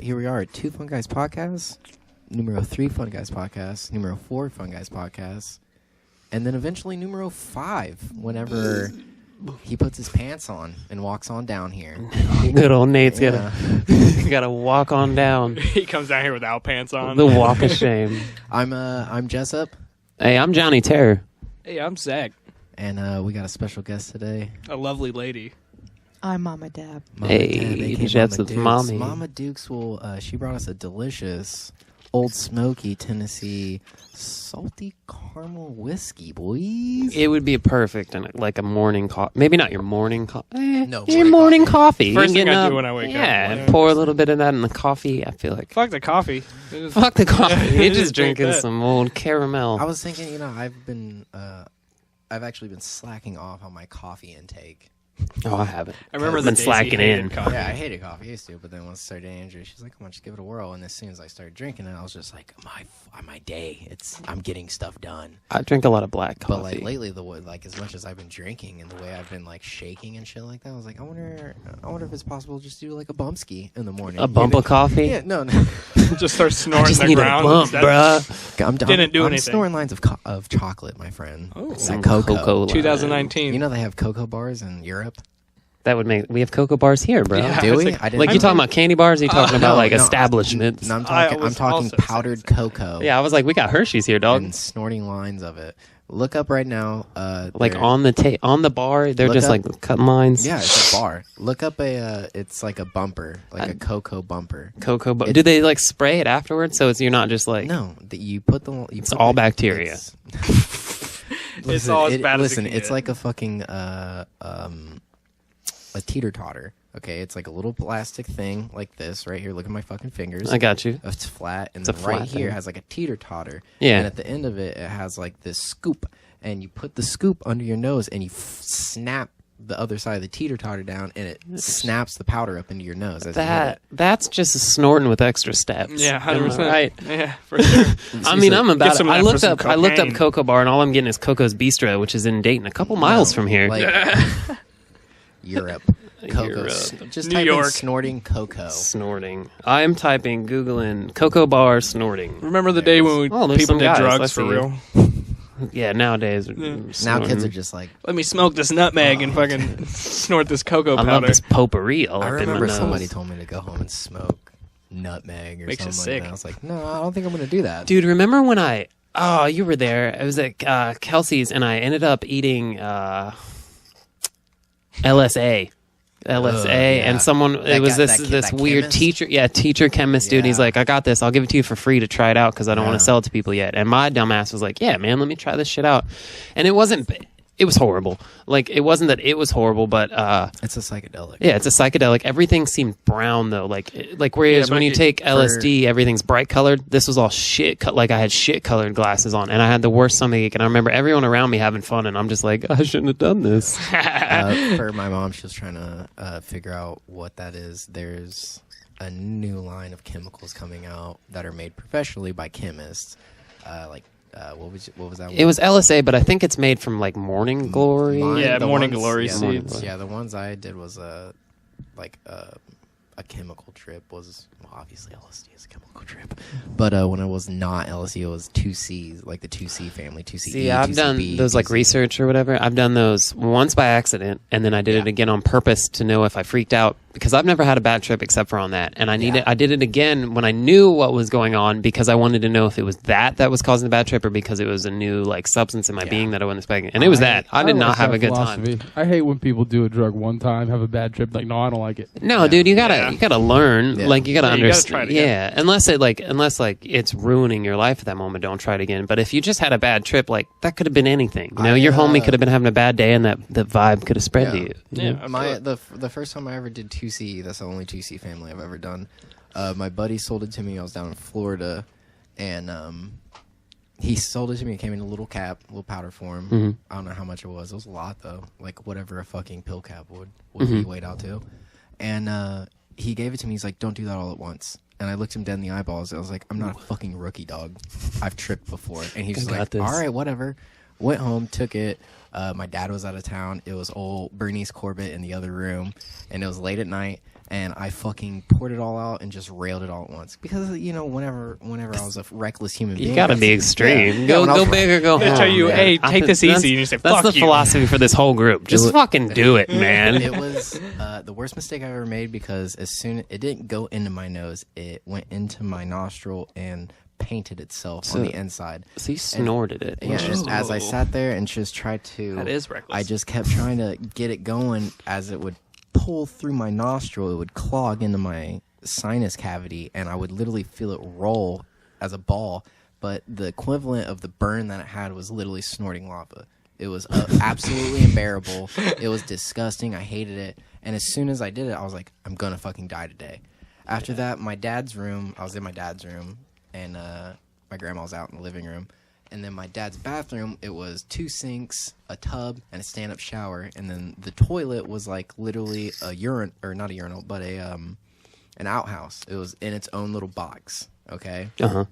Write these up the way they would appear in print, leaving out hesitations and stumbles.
here we are at 2 Fun Guys Podcasts, numero 3 Fun Guys Podcasts, numero 4 Fun Guys Podcasts, and then eventually numero 5 whenever he puts his pants on and walks on down here. Good old Nate's gotta walk on down. He comes down here without pants on. The walk of shame. I'm Jessup. Hey, I'm Johnny Terror. Hey, I'm Zach. And we got a special guest today. A lovely lady. I'm Mama Dab. Hey, Jessup's mommy. Mama Dukes she brought us a delicious Old Smoky Tennessee salty caramel whiskey, boys. It would be perfect in like a morning coffee. Maybe not your morning coffee. No, your morning coffee. First thing I do when I wake up. Yeah, pour a little bit of that in the coffee. I feel like fuck the coffee. Fuck the coffee. You're just drinking some old caramel. I was thinking, I've actually been slacking off on my coffee intake. Oh, I haven't. I remember been slacking in. Coffee. Yeah, I hated coffee. I used to, but then once I started dating Andrew, she's like, "Come on, just give it a whirl." And as soon as I started drinking it, I was just like, "My day, I'm getting stuff done." I drink a lot of black coffee. But like lately, as much as I've been drinking and the way I've been like shaking and shit like that, I was like, I wonder if it's possible to just do like a bumpski in the morning. A bump of coffee? Yeah, no. Just start snoring I just the need ground. a bump, bruh. Didn't do I'm anything. snoring lines of chocolate, my friend. Oh, some cocoa. 2019. You know they have cocoa bars in Europe. That would make. We have cocoa bars here, bro. Yeah, Do we? Like you talking about candy bars? Or you talking about like establishments? No, I'm was talking also powdered cocoa. Yeah, I was like, we got Hershey's here, dog. And snorting lines of it. Look up right now. Like on the bar, they're just like cutting lines. Yeah, it's a bar. Look up it's like a bumper, like a cocoa bumper. Cocoa. Do they like spray it afterwards? So you're not just like no. You put the. It's all bacteria. It's all as bad as it listen, can it's get. like a fucking a teeter-totter. Okay, it's like a little plastic thing like this right here. Look at my fucking fingers. I got you. It's flat, and It's a then right flat here thing. has like a teeter-totter. Yeah. And at the end of it, it has like this scoop, and you put the scoop under your nose, and you snap the other side of the teeter-totter down, and it snaps the powder up into your nose. As you hit it. That's just snorting with extra steps. Yeah, Am I 100%. Right. Yeah, for sure. I mean, I'm about it. some of I that looked for up. some I looked up cocaine. Cocoa Bar, and all I'm getting is Coco's Bistro, which is in Dayton, a couple miles from here. Like Europe. Cocoa. Europe. Just New type York. in snorting cocoa. Snorting. I'm googling Cocoa Bar snorting. Remember the day when Oh, there's people some did guys. I drugs for see real? Yeah, nowadays. Now kids are just like. Let me smoke this nutmeg and fucking snort this cocoa I powder. love this potpourri all I up in my remember nose. somebody told me to go home and smoke nutmeg or Makes you something like sick. that. I was like, no, I don't think I'm going to do that. Dude, remember when you were there. I was at Kelsey's, and I ended up eating LSA. yeah. And someone, it was this weird chemist? teacher chemist dude. He's Yeah. like, I got this. I'll give it to you for free to try it out because I don't want Yeah. to sell it to people yet. And my dumbass was like, yeah, man, let me try this shit out. And it was horrible. Like, it wasn't that it was horrible, but It's a psychedelic. yeah, it's a psychedelic. Everything seemed brown though. Like whereas Yeah, when but you take LSD, everything's bright colored. This was all shit. Like I had shit colored glasses on, and I had the worst stomachache. And I remember everyone around me having fun, and I'm just like, I shouldn't have done this. For my mom, she was trying to figure out what that is. There's a new line of chemicals coming out that are made professionally by chemists. What was that one? It was LSA, but I think it's made from like morning glory. Yeah, The morning ones- glory yeah, seeds. Yeah, the ones I did was a chemical trip. Was obviously LSD is a chemical trip, but when I was not LSD, it was 2Cs, like the 2C family, 2CE. See, I've 2CB, done those like 2C. research or whatever. I've done those once by accident, and then I did it again on purpose to know if I freaked out, because I've never had a bad trip except for on that. And I did it again when I knew what was going on, because I wanted to know if it was that was causing the bad trip, or because it was a new like substance in my being that I wasn't expecting. And it was that. I did not have a good time. I hate when people do a drug one time, have a bad trip. Like, no, I don't like it. No, dude, you gotta learn. Yeah. Like, you gotta Yeah, you gotta try understand. it again. Yeah, unless it's ruining your life at that moment, don't try it again. But if you just had a bad trip, like that could have been anything. You know, your homie could have been having a bad day, and that vibe could have spread to you. Yeah, the first time I ever did 2C, that's the only 2C family I've ever done. My buddy sold it to me. I was down in Florida, and he sold it to me. It came in a little cap, little powder form. Mm-hmm. I don't know how much it was. It was a lot though, like whatever a fucking pill cap would Mm-hmm. be weighed out to. And he gave it to me. He's like, "Don't do that all at once." And I looked him dead in the eyeballs. I was like, "I'm not a fucking rookie, dog. I've tripped before." And he was I got like, this. "All right, whatever." Went home, took it. My dad was out of town. It was old Bernice Corbett in the other room, and it was late at night. And I fucking poured it all out and just railed it all at once. Because, whenever I was a reckless human being. You gotta be extreme. Go big or go home. They tell you, hey, take this easy. And you say, fuck That's the philosophy for this whole group. Just fucking do it, man. It was the worst mistake I've ever made because it didn't go into my nose. It went into my nostril and painted itself on the inside. So you snorted it. Yeah, as I sat there and just tried to... That is reckless. I just kept trying to get it going as it would pull through my nostril. It would clog into my sinus cavity, and I would literally feel it roll as a ball. But the equivalent of the burn that it had was literally snorting lava. It was absolutely unbearable. It was disgusting. I hated it. And as soon as I did it, I was like, I'm going to fucking die today. After that, I was in my dad's room, and my grandma was out in the living room. And then my dad's bathroom, it was 2 sinks, a tub, and a stand-up shower. And then the toilet was like literally a not a urinal, but an outhouse. It was in its own little box, okay? Uh-huh.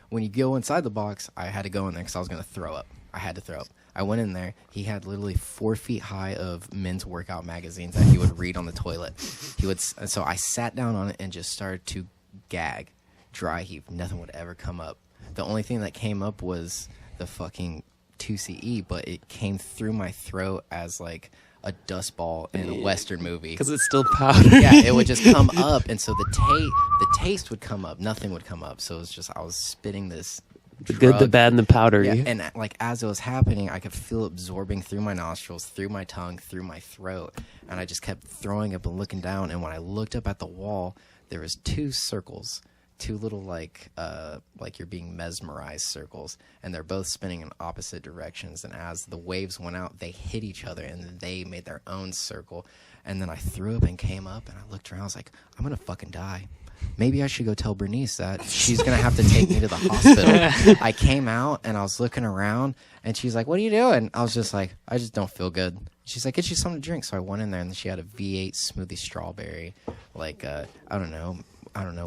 When you go inside the box, I had to go in there because I was going to throw up. I had to throw up. I went in there. He had literally 4 feet high of men's workout magazines that he would read on the toilet. So I sat down on it and just started to gag, dry heave. Nothing would ever come up. The only thing that came up was the fucking 2CE, but it came through my throat as like a dust ball in a Western movie. Because it's still powder. Yeah, it would just come up, and so the taste would come up. Nothing would come up. So it was just I was spitting this. The good, the bad, and the powder. Yeah, and like as it was happening, I could feel it absorbing through my nostrils, through my tongue, through my throat, and I just kept throwing up and looking down. And when I looked up at the wall, there was 2 circles. 2 little like you're being mesmerized circles, and they're both spinning in opposite directions. And as the waves went out, they hit each other, and they made their own circle. And then I threw up and came up, and I looked around. I was like, I'm gonna fucking die. Maybe I should go tell Bernice that she's gonna have to take me to the hospital. I came out and I was looking around, and she's like, "What are you doing?" I was just like, "I just don't feel good." She's like, "Get you something to drink." So I went in there, and she had a V8 smoothie strawberry, like I don't know,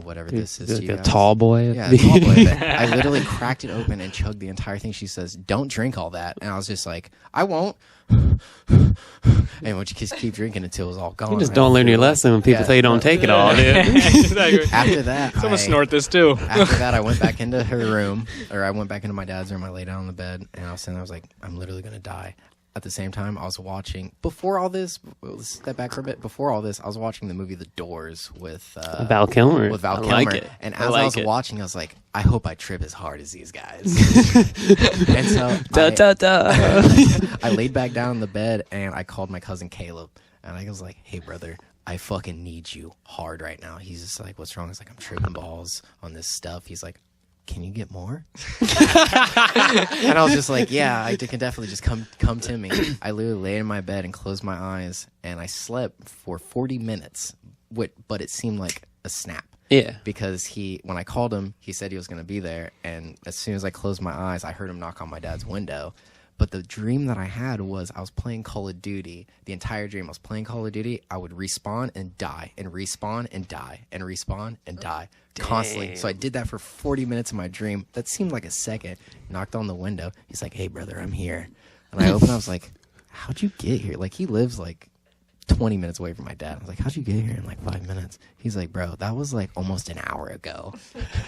whatever this is. Like a tall boy. Yeah, a tall boy. But I literally cracked it open and chugged the entire thing. She says, "Don't drink all that," and I was just like, "I won't." And would you just keep drinking until it was all gone. You just don't learn your lesson when people tell you don't take it all, dude. Exactly. After that, Someone snort this too. After that, I went back into her room, or I went back into my dad's room. I lay down on the bed, and I was sitting there. I was like, I'm literally going to die. At the same time, I was watching, before all this, let's step back for a bit. Before all this, I was watching the movie The Doors with Val Kilmer. With Val Kilmer. Like it. And as I was watching, I was like, I hope I trip as hard as these guys. And so I laid back down in the bed, and I called my cousin Caleb. And I was like, hey, brother, I fucking need you hard right now. He's just like, what's wrong? He's like, I'm tripping balls on this stuff. He's like, can you get more? And I was just like, yeah, I can definitely just come to me. I literally laid in my bed and closed my eyes, and I slept for 40 minutes, but it seemed like a snap. Yeah. Because when I called him, he said he was going to be there, and as soon as I closed my eyes, I heard him knock on my dad's window. But the dream that I had was I was playing Call of Duty. The entire dream, I was playing Call of Duty. I would respawn and die, and respawn and die, and respawn and die. Constantly. So I did that for 40 minutes of my dream. That seemed like a second. Knocked on the window. He's like, hey, brother, I'm here. And I opened, I was like, how'd you get here? Like, he lives like 20 minutes away from my dad. I was like, how'd you get here in like 5 minutes? He's like, bro, that was like almost an hour ago.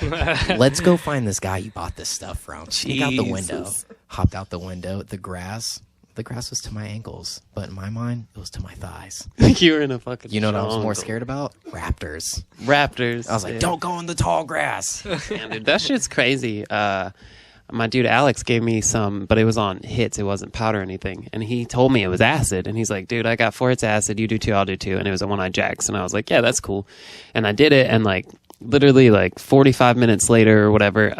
Let's go find this guy you bought this stuff from. Sneak out the window. Hopped out the window. The grass was to my ankles, but in my mind, it was to my thighs. You were in a fucking You know what I was more jungle. scared about? Raptors. Raptors. I was like, don't go in the tall grass. Man, dude, that shit's crazy. My dude Alex gave me some, but it was on hits. It wasn't powder or anything. And he told me it was acid. And he's like, dude, I got 4 hits acid. You do 2, I'll do 2. And it was a one-eyed Jacks. And I was like, yeah, that's cool. And I did it. And like literally like 45 minutes later or whatever,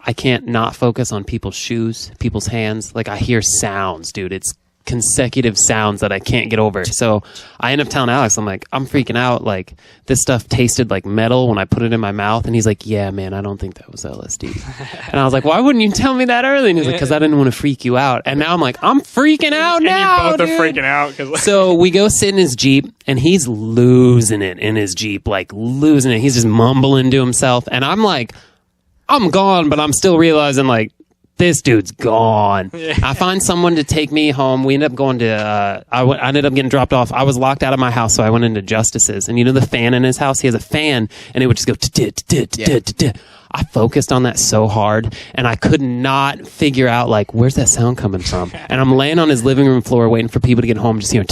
I can't not focus on people's shoes, people's hands. Like I hear sounds, dude. It's consecutive sounds that I can't get over. So I end up telling Alex, I'm like, I'm freaking out. Like this stuff tasted like metal when I put it in my mouth. And he's like, yeah, man, I don't think that was LSD. And I was like, why wouldn't you tell me that early? And he's like, because I didn't want to freak you out. And now I'm like, I'm freaking out now. And you both dude. are freaking out. So we go sit in his Jeep, and he's losing it in his Jeep, like losing it. He's just mumbling to himself. And I'm like, I'm gone, but I'm still realizing like, this dude's gone. Yeah. I find someone to take me home. We ended up going to, I ended up getting dropped off. I was locked out of my house, so I went into Justice's. And you know the fan in his house? He has a fan, and it would just go, I focused on that so hard, and I could not figure out, like, where's that sound coming from? And I'm laying on his living room floor waiting for people to get home, just hearing,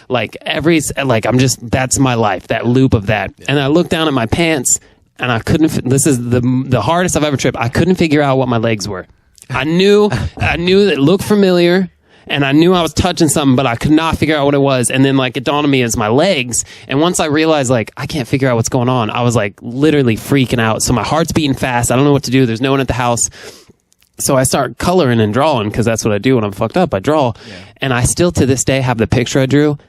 like, that's my life, that loop of that. And I looked down at my pants, and I couldn't, this is the hardest I've ever tripped. I couldn't figure out what my legs were. I knew it looked familiar, and I knew I was touching something, but I could not figure out what it was. And then, like, it dawned on me as my legs. And once I realized, like, I can't figure out what's going on, I was, like, literally freaking out. So my heart's beating fast. I don't know what to do. There's no one at the house. So I start coloring and drawing, because that's what I do when I'm fucked up. I draw. Yeah. And I still, to this day, have the picture I drew.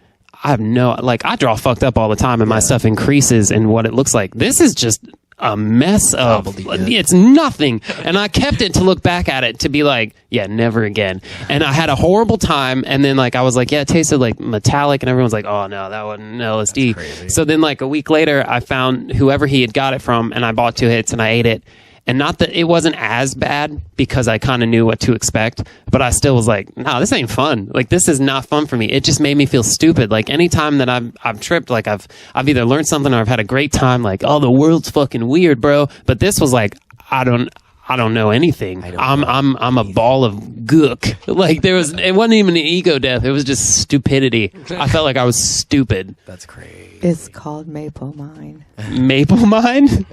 I have no, like, I draw fucked up all the time, and my stuff increases in what it looks like. This is just a mess of, it's nothing. And I kept it to look back at it to be like, yeah, never again. And I had a horrible time. And then, like, I was like, yeah, it tasted like metallic. And everyone's like, oh no, that wasn't LSD. So then, like, a week later, I found whoever he had got it from, and I bought 2 hits and I ate it. And not that it wasn't as bad, because I kind of knew what to expect, but I still was like, no, this ain't fun. Like, this is not fun for me. It just made me feel stupid. Like, anytime that I've tripped, like, I've either learned something or I've had a great time. Like, oh, the world's fucking weird, bro. But this was like, I don't know anything. I'm a ball of gook. Like, it wasn't even an ego death. It was just stupidity. I felt like I was stupid. That's crazy. It's called maple mine. Maple mine?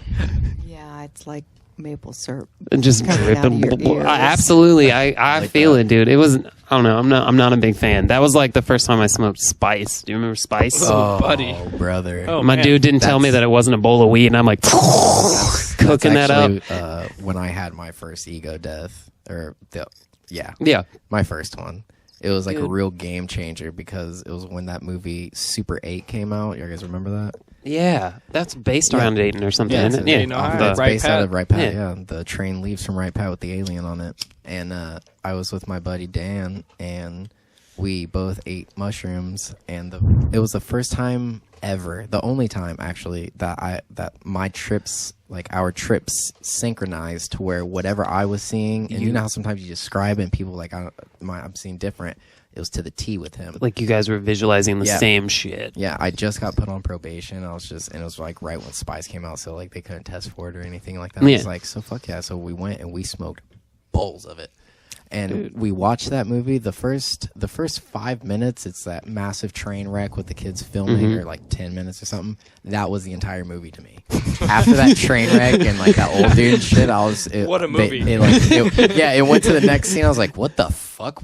Yeah, it's like maple syrup. Just dripping. Absolutely. I like feel it, dude. It was, I don't know. I'm not a big fan. That was like the first time I smoked spice. Do you remember spice? Oh, buddy. Brother. Oh, my dude didn't tell me that it wasn't a bowl of weed, and I'm like cooking that up. When I had my first ego death, my first one. It was like a real game changer, because it was when that movie Super 8 came out. You guys remember that? Yeah, that's based around Dayton or something, isn't it? Yeah, it's based out of Right Pat. Yeah, the train leaves from Right Pat with the alien on it. And I was with my buddy Dan, and we both ate mushrooms. And it was the first time ever, the only time actually, that my trips, like our trips, synchronized to where whatever I was seeing, and you know how sometimes you describe it and people like I'm seeing different. It was to the T with him. Like, you guys were visualizing the same shit. Yeah, I just got put on probation. And it was like right when Spice came out, so like they couldn't test for it or anything like that. I was like, so fuck yeah. So we went and we smoked bowls of it. And we watched that movie. The first 5 minutes, it's that massive train wreck with the kids filming, or like 10 minutes or something. That was the entire movie to me. After that train wreck and like that old dude and shit, what a movie. It went to the next scene. I was like, what the fuck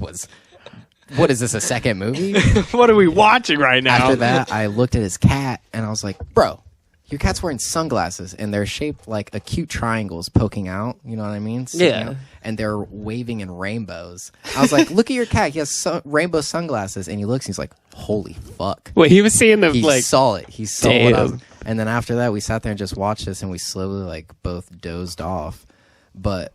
what is this, a second movie? What are we watching right now? After that, I looked at his cat and I was like, bro, your cat's wearing sunglasses and they're shaped like acute triangles poking out. You know what I mean? Out, and they're waving in rainbows. I was like, look at your cat. He has rainbow sunglasses. And he looks and he's like, holy fuck. Wait, he was seeing he saw it. He saw what I was. And then after that, we sat there and just watched this, and we slowly like both dozed off. But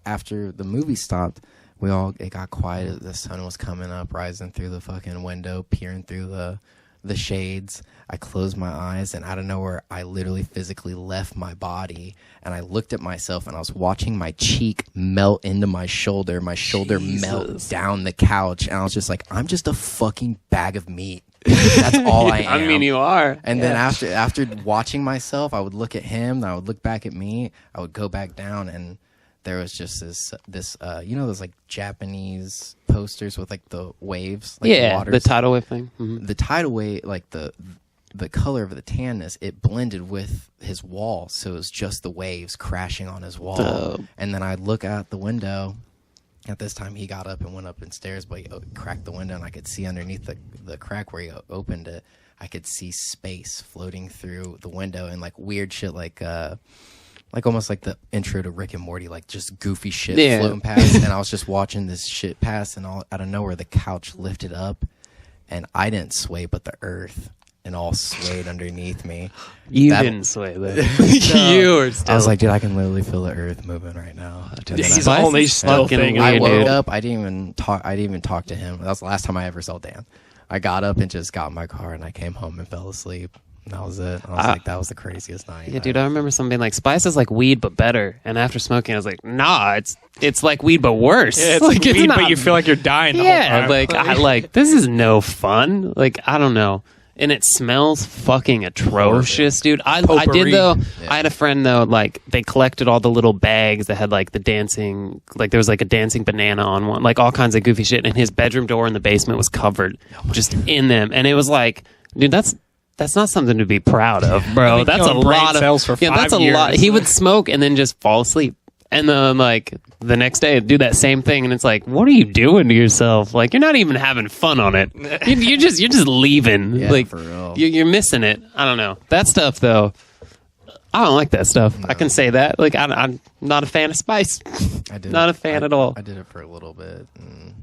after the movie stopped, it got quiet. The sun was coming up, rising through the fucking window, peering through the shades. I closed my eyes, and out of nowhere, I literally physically left my body, and I looked at myself, and I was watching my cheek melt into my shoulder melt down the couch, and I was just like, I'm just a fucking bag of meat. That's all I am. I mean, you are. And then after watching myself, I would look at him, and I would look back at me, I would go back down, and there was just this you know those like Japanese posters with like the waves, like the tidal wave thing. Mm-hmm. The tidal wave, like the color of the tanness, it blended with his wall, so it was just the waves crashing on his wall. And then I'd look out the window. At this time, he got up and went up in stairs, but he cracked the window, and I could see underneath the crack where he opened it, I could see space floating through the window, and like weird shit, like almost like the intro to Rick and Morty, like just goofy shit floating past. And I was just watching this shit pass, and all out of nowhere, the couch lifted up, and I didn't sway, but the earth, and all swayed underneath me. You didn't sway, though. You were still. I was like, dude, I can literally feel the earth moving right now. He's only still thing. I woke up. I didn't even talk to him. That was the last time I ever saw Dan. I got up and just got in my car, and I came home and fell asleep. That was it. I was like, that was the craziest night. Yeah, dude, I remember someone being like, Spice is like weed, but better. And after smoking, I was like, nah, it's like weed, but worse. Yeah, it's like, weed, it's not, but you feel like you're dying the whole time. Like, this is no fun. Like, I don't know. And it smells fucking atrocious, dude. I did, though. Yeah. I had a friend, though, like, they collected all the little bags that had, like, the dancing, like, there was, like, a dancing banana on one, like, all kinds of goofy shit. And his bedroom door in the basement was covered just in them. And it was like, dude, that's not something to be proud of, bro. That's a lot of cells for 5 that's a years. lot. He would smoke and then just fall asleep. And then, like, the next day, do that same thing, and it's like, what are you doing to yourself? Like, you're not even having fun on it. You're just leaving. Yeah, like, for real. You're missing it. I don't know. That stuff, though, I don't like that stuff. No. I can say that. Like, I'm not a fan of Spice. Not a fan at all. I did it for a little bit, and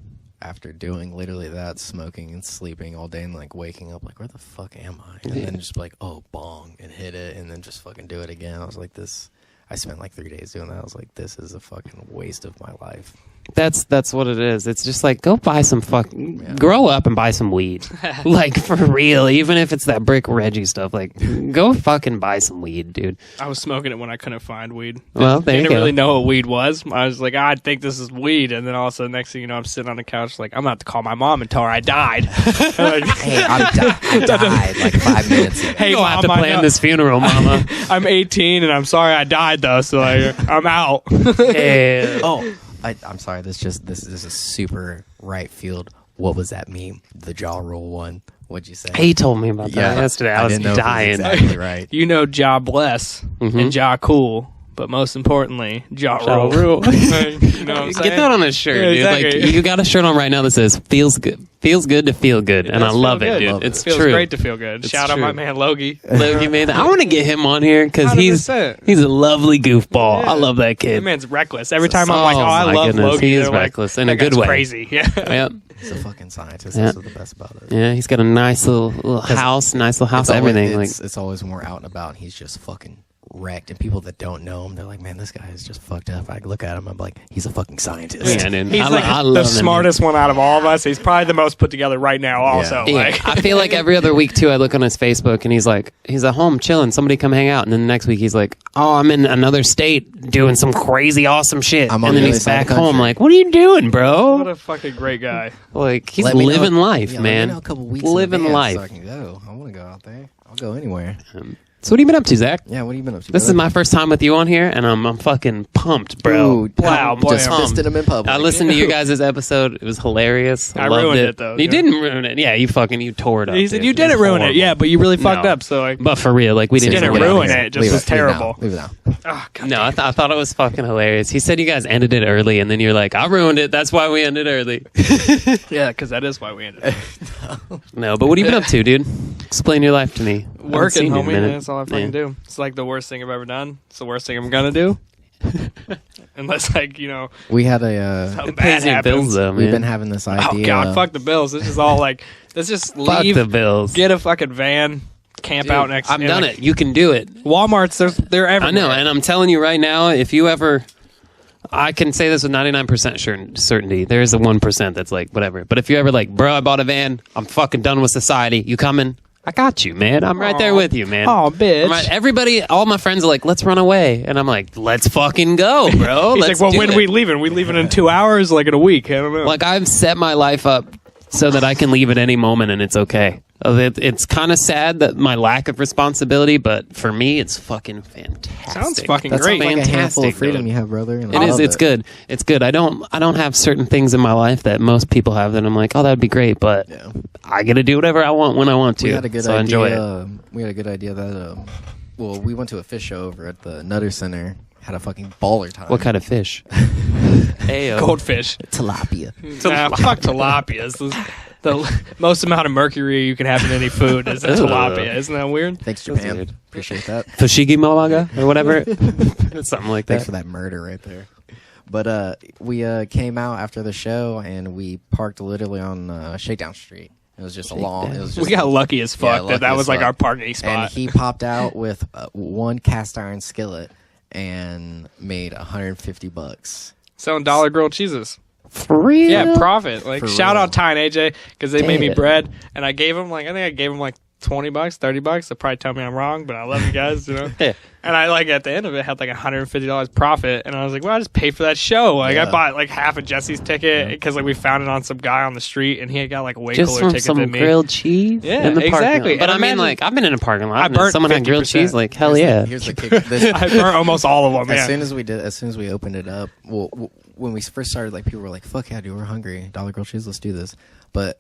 after doing literally that, smoking and sleeping all day and, like, waking up, like, where the fuck am I? And then just, like, oh, bong, and hit it, and then just fucking do it again. I was like, I spent like 3 days doing that. I was like, this is a fucking waste of my life. That's what it is. It's just like, go buy some grow up and buy some weed. Like, for real. Even if it's that Brick Reggie stuff, like, go fucking buy some weed, dude. I was smoking it when I couldn't find weed. Well, there you go. Didn't really know what weed was. I was like, I think this is weed. And then also, next thing you know, I'm sitting on the couch like, I'm going to have to call my mom and tell her I died. Hey, I died like 5 minutes ago. Hey, Mom, I have to plan this funeral, mama. I'm 18 and I'm sorry I died, though. So like, I'm out. Yeah. Oh. I'm sorry. This is super right field. What was that meme? The jaw roll one. What'd you say? He told me about that yesterday. I was didn't know dying. Exactly right. You know, jaw bless and jaw cool, but most importantly, jaw roll. Rule. You know what I'm Get saying? that on a shirt, Yeah, dude. exactly. Like, you got a shirt on right now that says "feels good." Feels good to feel good, and I does love feel it, good. dude. Love It's it. Feels true. great to feel good. It's Shout out true. my man Logie. Logie made that. I want to get him on here because he's 100%. a lovely goofball. Yeah. I love that That kid. man's reckless. Every time I'm like, oh, I my love goodness. Logie. He is they're like, reckless in a that good guy's way. Crazy. Yeah. Yep. He's a fucking scientist. Yeah. That's what the best about it. Yeah, he's got a nice little house, everything. It's always when we're out and about, and he's just fucking wrecked. And people that don't know him, they're like, man, this guy is just fucked up. I look at him, I'm like, he's a fucking scientist. Yeah, dude. He's like I the love him, smartest one out of all of us. He's probably the most put together right now also. Yeah. Like, I feel like every other week too I look on his Facebook and he's at home chilling, somebody come hang out, and then the next week he's like, oh, I'm in another state doing some crazy awesome shit, I'm on and then the he's other side of back the home country. like, what are you doing, what bro? a fucking great guy. Like, he's Let me know- living life, yeah, man. Let me know a couple weeks Living in advance life. so I can go. I want to go out there. I'll go anywhere. So what have you been up to, Zach? Yeah, what have you been up to? This is my first time with you on here, and I'm fucking pumped, bro. Ooh, Wow, boy, just I'm fisted him in public. I listened to your guys' episode. It was hilarious. I loved ruined it, though. You Yeah. didn't ruin it. Yeah, you tore it up. He said dude. you didn't was ruin it. horrible. Yeah, but you really fucked No. up. So like, But for real, like, we didn't didn't get out of ruin here. it. It just was terrible. Leave it out. oh, God No, I thought it was fucking hilarious. He said you guys ended it early, and then you're like, I ruined it. That's why we ended early. yeah, because that is why we ended it. No, but what have you been up to, dude? Explain your life to me. I haven't Working, seen you in a homie. minute. That's all I fucking Yeah. do. It's like the worst thing I've ever done. It's the worst thing I'm gonna do. Unless like We had a. something It pays bad your happens. bills, though, man. We've been having this idea. Oh God, fuck the bills. This is all like, let's just Fuck leave. the bills. Get a fucking van, camp Dude, out next. I've in, done like, it. You can do it. Walmart's, they're everywhere. I know, and I'm telling you right now, if you ever, I can say this with 99% certainty. There is a 1% that's like, whatever. But if you ever like, bro, I bought a van. I'm fucking done with society. You coming? I got you, man. I'm right there with you, man. Oh, bitch. I'm right- everybody, all my friends are like, let's run away. And I'm like, let's fucking go, bro. He's Let's like, well, do when it. we leaving? We leaving in 2 hours, like in a week. I don't know. Like, I've set my life up so that I can leave at any moment and it's okay. It's kind of sad that my lack of responsibility, but for me, it's fucking fantastic. Sounds fucking That's great. like a handful Fantastic, of freedom dude. you have, brother. And It I is. love It's good. It's good. I don't have certain things in my life that most people have that I'm like, oh, that'd be great, but Yeah. I get to do whatever I want when I want to. We had a good so I idea. enjoy it. We had a good idea that. Well, we went to a fish show over at the Nutter Center. Had a fucking baller time. What kind of fish? Ayo. Goldfish. tilapia? Nah, fuck tilapias. The most amount of mercury you can have in any food is a Ugh. tilapia. Isn't that weird? Thanks, That's Japan. weird. Appreciate that. Fushigi Malaga or whatever. Something like Thanks that. for that murder right there. But we came out after the show and we parked literally on Shakedown Street. It was just a long. It was just We got lucky as fuck lucky that as was like fuck. our parking And spot. he popped out with one cast iron skillet and made $150. Selling dollar grilled cheeses. For real? Yeah, profit. Like For shout real. out Ty and AJ because they made me Damn. bread, and I think I gave them like $20, $30. They'll probably tell me I'm wrong, but I love you guys, you know. Yeah. And I like at the end of it had like $150 profit, and I was like, well, I just pay for that show. Like I bought like half of Jesse's ticket because like we found it on some guy on the street, and he had got like a way Just cooler from ticket some than me. grilled cheese. Yeah, in the parking exactly. lot. But And I mean, imagine- like I've been in a parking lot. I and burnt someone had grilled 50%. cheese. Like hell yeah. Here's the kicker. This, I burnt almost all of them. as Yeah. soon as we opened it up, well, when we first started, like people were like, "Fuck yeah, dude, we're hungry. Dollar grilled cheese, let's do this." But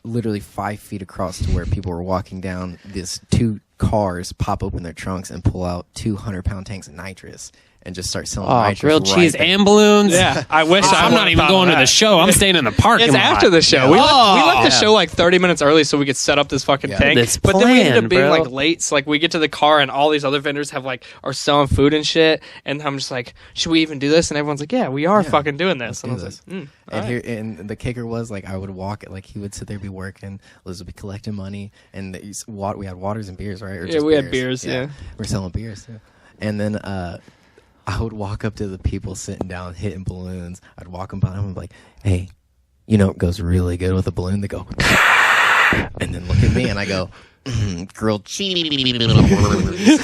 literally 5 feet across to where people were walking down, these 2 cars pop open their trunks and pull out 200-pound tanks of nitrous and just start selling nitrous. Grilled right cheese there. and balloons. Yeah, I wish I'm not even going to the show. I'm staying in the parking It's lot. after the show. We left the show like 30 minutes early so we could set up this fucking tank. This But then we ended plan, up being bro. like late. So like we get to the car and all these other vendors have like are selling food and shit. And I'm just like, should we even do this? And everyone's like, yeah, we are fucking doing this. And I was Let's like, do and the kicker was like I would walk it, like he would sit there be working, Liz would be collecting money, and we had waters and beers, right? Or Yeah, just we had beers, yeah. We're selling beers too. And then I would walk up to the people sitting down hitting balloons. I'd walk them by them and be like, "Hey, you know it goes really good with a balloon." They go, and then look at me and I go, grilled cheese.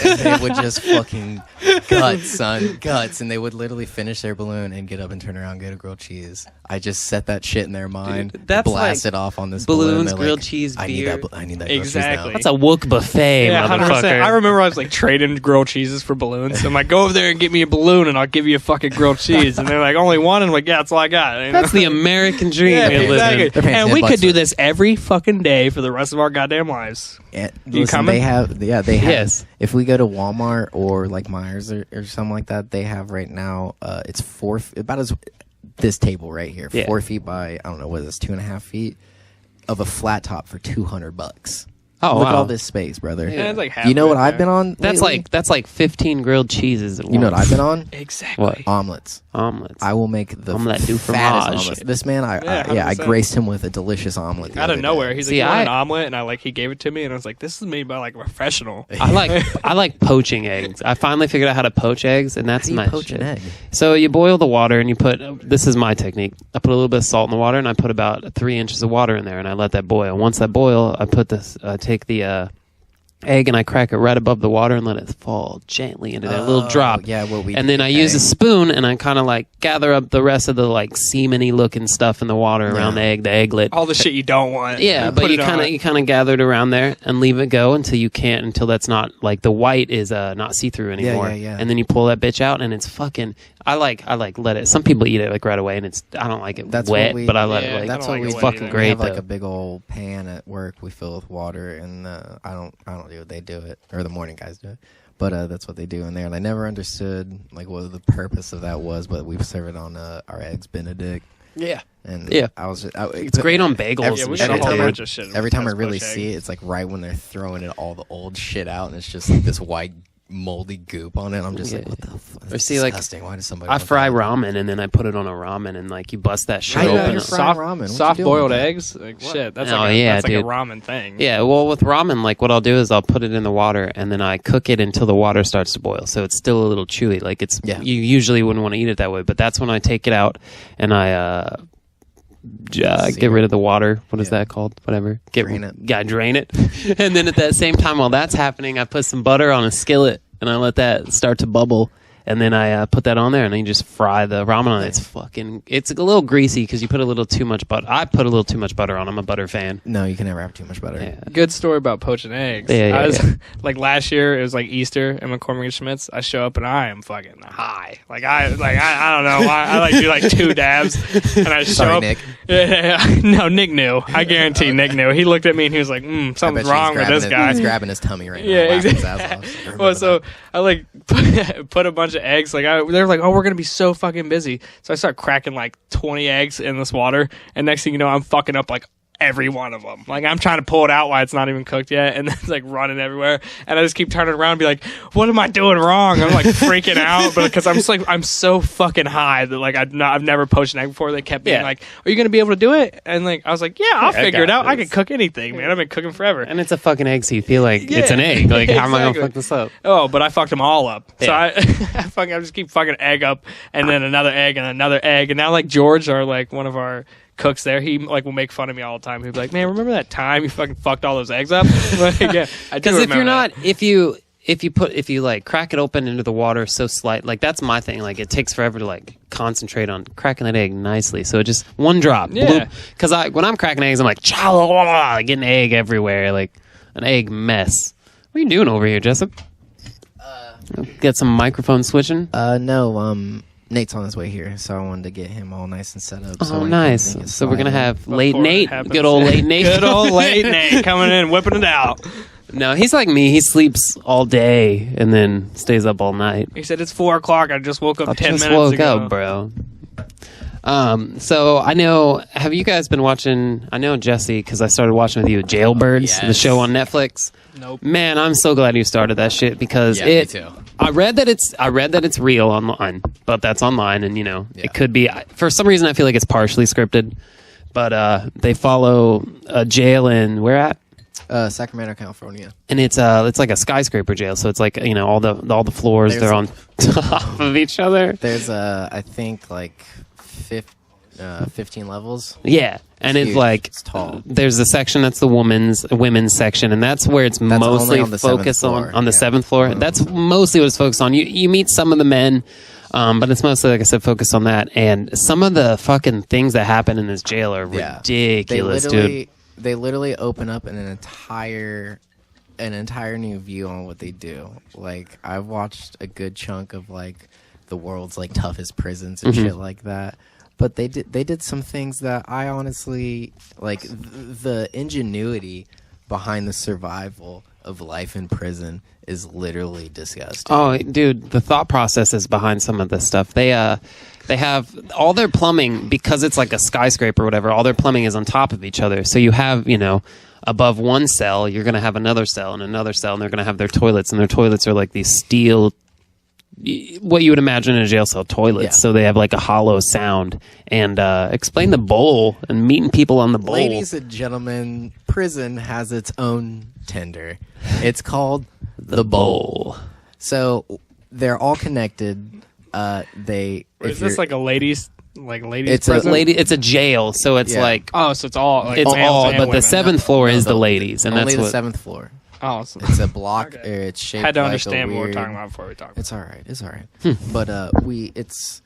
And they would just fucking guts, son, guts. And they would literally finish their balloon and get up and turn around and get a grilled cheese. I just set that shit in their mind, Dude, that's blast like it off on this balloons, balloon. They're grilled like, cheese, I beer. need that grilled cheese now. Exactly. That's a wook buffet, yeah, 100%. motherfucker. I remember I was like trading grilled cheeses for balloons. I'm like, go over there and get me a balloon and I'll give you a fucking grilled cheese. And they're like, only one? And I'm like, yeah, that's all I got. You know? That's the American dream. Yeah, we live in. exactly. They're paying And we $10 could do for it. this every fucking day for the rest of our goddamn lives. And You listen, coming? they have. Yes. If we go to Walmart or like Myers or something like that, they have right now. It's about as this table right here, Yeah. 4 feet by I don't know what is this, 2.5 feet of a flat top for $200. Oh, Look at wow. all this space, brother. Yeah, it's like half You know of what it, I've yeah. been on? That's lately? like 15 grilled cheeses at You know what once. I've been on? Exactly. What? Omelets. Omelets. I will make the Omelette du fattest fromage. omelets. This man, I Yeah, 100%. graced him with a delicious omelet. the Out other of day. nowhere, he's See, like, "You want I- an omelet?" And he gave it to me, and I was like, "This is made by like a professional." I like poaching eggs. I finally figured out how to poach eggs, and that's How do you my poach shit. an egg? So you boil the water, and you put. This is my technique. I put a little bit of salt in the water, and I put about 3 inches of water in there, and I let that boil. Once that boil, I put this. Take the egg and I crack it right above the water and let it fall gently into that little drop. Yeah, what we And then I use a spoon and I kind of like gather up the rest of the like semen-y looking stuff in the water around the egglet. All the shit you don't want. Yeah, And but put you it on kind of it. you kind of gather it around there and leave it go until that's not like the white is not see through anymore. yeah. And then you pull that bitch out and it's fucking. I like let it. Some people eat it like right away and it's I don't like it That's wet, what we- but I let Yeah, it like That's I don't what like we it wet fucking either. great We have like though. a big old pan at work we fill with water, and I don't do it. They do it, or the morning guys do it. But that's what they do in there, and I never understood like what the purpose of that was. But we serve it on our eggs Benedict. Yeah. And Yeah. I was just, It's great on bagels. Yeah, we and got a shit, whole too. bunch of shit. Every time I That's really poached see egg. it, it's like right when they're throwing all the old shit out, and it's just like this white moldy goop on it. I'm just like, Yeah. what the fuck? Or That's see, like, disgusting. Why does somebody? I want fry that? ramen and then I put it on a ramen and like you bust that shit How you know open. you're frying ramen? What you Soft doing boiled with that? eggs. Like, shit. That's Oh, like yeah, that's like dude. a ramen thing. Yeah, well, with ramen, like what I'll do is I'll put it in the water and then I cook it until the water starts to boil, so it's still a little chewy. Like you usually wouldn't want to eat it that way, but that's when I take it out and I get rid of the water. What is that called? Whatever. Drain it. Yeah, drain it. And then at that same time, while that's happening, I put some butter on a skillet and I let that start to bubble. And then I put that on there, and then you just fry the ramen on it. It's a little greasy because you put a little too much butter. I put a little too much butter on. I'm a butter fan. No, you can never have too much butter. Yeah. Good story about poaching eggs. Yeah, I was yeah. like last year. It was like Easter at McCormick and Schmidt's. I show up and I am fucking high. I don't know. I like do like 2 dabs and I show Sorry, up. Nick. Yeah, no, Nick knew. I guarantee Nick knew. He looked at me and he was like, I bet "Something's you wrong with this guy." He's grabbing his tummy right now. Yeah, laughing his exactly. ass off. I remember Well, so that. I like put a bunch of eggs. Like they're like, "Oh, we're gonna be so fucking busy." So I start cracking like 20 eggs in this water, and next thing you know, I'm fucking up like every one of them. Like I'm trying to pull it out while it's not even cooked yet, and then it's like running everywhere. And I just keep turning around and be like, "What am I doing wrong?" I'm like freaking out, but because I'm just like I'm so fucking high that like I've never poached an egg before. They kept being like, "Are you gonna be able to do it?" And like I was like, "Yeah, I'll figure it got out. I this." can cook anything, man. I've been cooking forever." And it's a fucking egg, so you feel like it's an Yeah, egg. Like, how am I going to exactly. fuck this up? Oh, but I fucked them all up. So Yeah. I just keep fucking egg up, and then another egg, and now like George, our like one of our cooks there, he like will make fun of me all the time. He'd be like, "Man, remember that time you fucking fucked all those eggs up?" Like, yeah, I do Because if remember you're that. not, if you like crack it open into the water so slight, like that's my thing. Like it takes forever to like concentrate on cracking that egg nicely. So it just one drop. Yeah. Because when I'm cracking eggs, I'm like, getting egg everywhere, like an egg mess. What are you doing over here, Jessup? Get some microphone switching. No, Nate's on his way here, so I wanted to get him all nice and set up. Oh, nice. So we're gonna have late Before it Nate, happens. good old late Nate. Good old late Nate coming in, whipping it out. No, he's like me. He sleeps all day and then stays up all night. He said it's 4 o'clock. I just woke up I 10 just minutes woke ago. up, bro. So I know. Have you guys been watching? I know Jesse because I started watching with you, Jailbirds, the Yes. show on Netflix. Nope. Man, I'm so glad you started that shit because Yeah, me too. I read that it's real online, but that's online, and Yeah. it could be. For some reason, I feel like it's partially scripted, but they follow a jail in where at? Sacramento, California. And it's like a skyscraper jail, so it's like all the floors There's they're a- on top of each other. There's I think like 15 levels. Yeah, and it's huge. like It's tall. There's a section that's the women's section, and that's where it's mostly only on the seventh focused floor, on the yeah. seventh floor. That's mostly what it's focused on. You meet some of the men, but it's mostly, like I said, focused on that. And some of the fucking things that happen in this jail are Yeah. ridiculous, dude. They literally open up an entire new view on what they do. Like I've watched a good chunk of like the world's like toughest prisons and shit like that. But they did some things that I honestly like. The ingenuity behind the survival of life in prison is literally disgusting. Oh, dude, the thought processes behind some of this stuff. They have all their plumbing, because it's like a skyscraper or whatever, all their plumbing is on top of each other. So you have, above one cell, you're going to have another cell and another cell, and they're going to have their toilets, and their toilets are like these steel, what you would imagine in a jail cell toilets. Yeah. So they have like a hollow sound. And explain the bowl and meeting people on the bowl. Ladies and gentlemen, prison has its own tender. It's called the bowl. So they're all connected. Is this like a ladies It's a prison? It's a jail, so it's Yeah. like Oh, so it's all like it's males all, and but the women. seventh floor is the ladies, and only that's the what. seventh floor. Oh, so It's a block. Okay. Or it's shaped had to like understand a what we're weird, talking about before we talk. It's all right. It's all right. But it's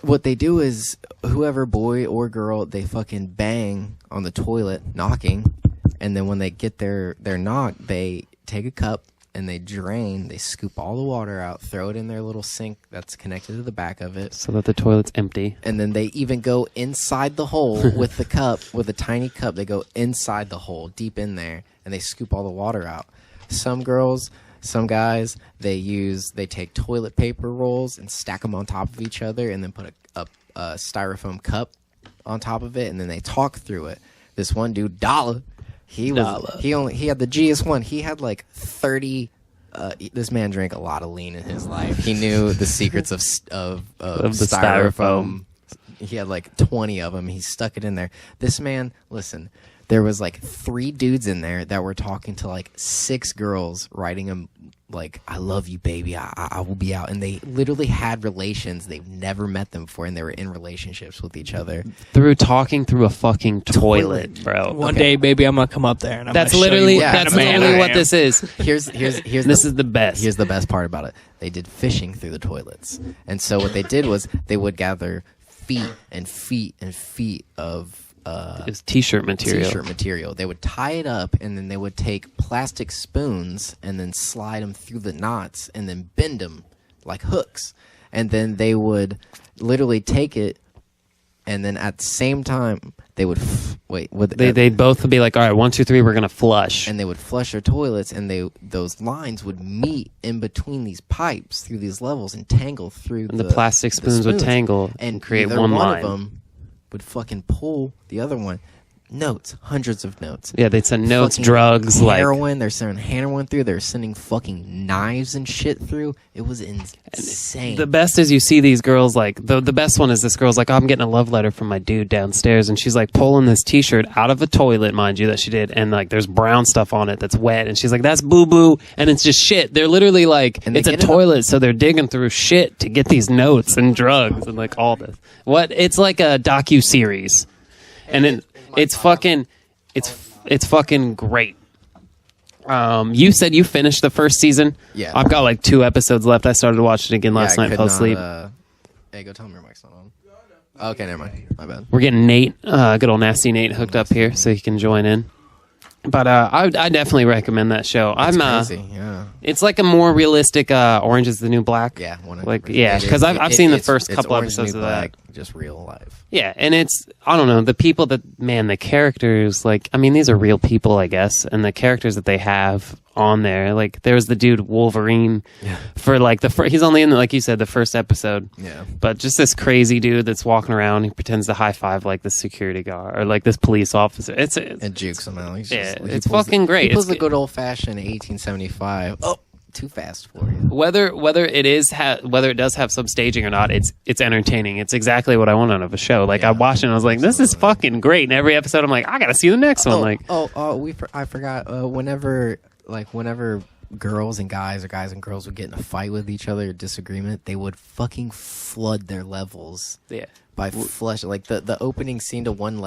what they do is whoever boy or girl they fucking bang on the toilet knocking, and then when they get their knock, they take a cup and they drain. They scoop all the water out, throw it in their little sink that's connected to the back of it. So that the toilet's empty. And then they even go inside the hole with the cup, with a tiny cup. They go inside the hole, deep in there, and they scoop all the water out. Some girls, some guys, they take toilet paper rolls and stack them on top of each other, and then put a styrofoam cup on top of it, and then they talk through it. This one dude, Dollar, he had the G's one. He had like 30. This man drank a lot of lean in his life. He knew the secrets of the styrofoam. He had like 20 of them. He stuck it in there. This man, listen, there was like 3 dudes in there that were talking to like 6 girls, writing them like, "I love you, baby. I will be out." And they literally had relations. They've never met them before, and they were in relationships with each other. Through talking through a fucking toilet, bro. One day, baby, I'm gonna come up there and I'm That's gonna show literally you what kind that's of man literally I what am. this is. Here's This is the best. Here's the best part about it. They did fishing through the toilets. And so what they did was they would gather feet and feet and feet of It's t-shirt material. t-shirt material. They would tie it up, and then they would take plastic spoons and then slide them through the knots and then bend them like hooks. And then they would literally take it, and then at the same time they would They'd both be like, all right, 1, 2, 3, we're gonna flush. and they would flush their toilets, and those lines would meet in between these pipes through these levels and tangle through. And the plastic spoons would tangle and create either one line. of them would fucking pull the other one. Notes, hundreds of notes. Yeah, they'd send notes, Fucking drugs, heroin. They're sending heroin through. They're sending fucking knives and shit through. It was insane. The best is you see these girls, like, the best one is this girl's like, oh, I'm getting a love letter from my dude downstairs, and she's like pulling this t-shirt out of a toilet, mind you, that she did, and like there's brown stuff on it that's wet, and she's like, that's boo-boo, and it's just shit. They're literally like, And they it's a get it up- toilet, so they're digging through shit to get these notes and drugs and like all this. It's like a docu-series. and it's fucking great. You said you finished the first season. Yeah. I've got like 2 episodes left. I started watching it again last night. Fell asleep. Hey, go tell me your mic's not on. Okay, never mind. My bad. We're getting Nate, good old nasty Nate, hooked up here so he can join in. But I definitely recommend that show. It's crazy. Yeah. It's like a more realistic Orange Is the New Black. Yeah. Because I've seen the first couple episodes of that. Just real life. Yeah, and I don't know, the people the characters, like, I mean, these are real people, I guess, and the characters that they have on there, like, there's the dude Wolverine for, like, he's only in, like you said, the first episode. Yeah. But just this crazy dude that's walking around, he pretends to high-five, like, the security guard, or, like, this police officer. It's and jukes him out. It's fucking great. He pulls the good old-fashioned 1875. Oh, too fast for you. Whether it does have some staging or not, it's entertaining. It's exactly what I want out of a show. Like, I watched it and I was like, this is fucking great. And every episode I'm like, I gotta see the next one. I forgot. Whenever girls and guys or guys and girls would get in a fight with each other or disagreement, they would fucking flood their levels. Yeah. By flesh, like the opening scene to one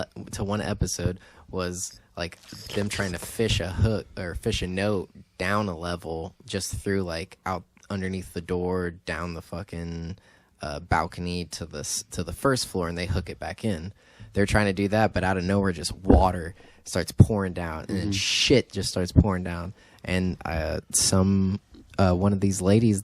episode was like them trying to fish a hook or fish a note down a level just through like out underneath the door down the fucking balcony to the first floor, and they hook it back in. They're trying to do that, but out of nowhere, just water starts pouring down, and then shit just starts pouring down. And one of these ladies,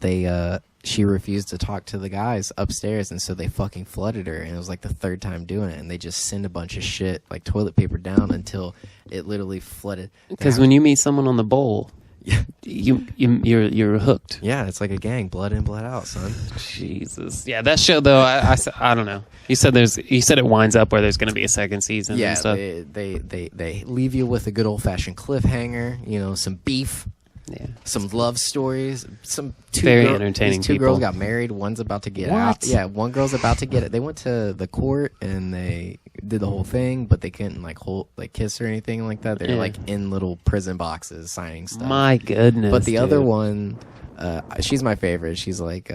she refused to talk to the guys upstairs, and so they fucking flooded her, and it was like the 3rd time doing it, and they just send a bunch of shit like toilet paper down until it literally flooded. Because when you meet someone on the bowl, you're hooked. Yeah, it's like a gang, blood in, blood out, son. Jesus. Yeah, that show though, I don't know. You said it winds up where there's going to be a second season. Yeah, and stuff. They leave you with a good old fashioned cliffhanger. You know, some beef. Yeah. Some love stories. Entertaining. Two girls got married. One's about to get out. Yeah, one girl's about to get it. They went to the court and they did the whole thing, but they couldn't kiss or anything like that. They're like in little prison boxes signing stuff. My goodness. But the other one, she's my favorite. She's like,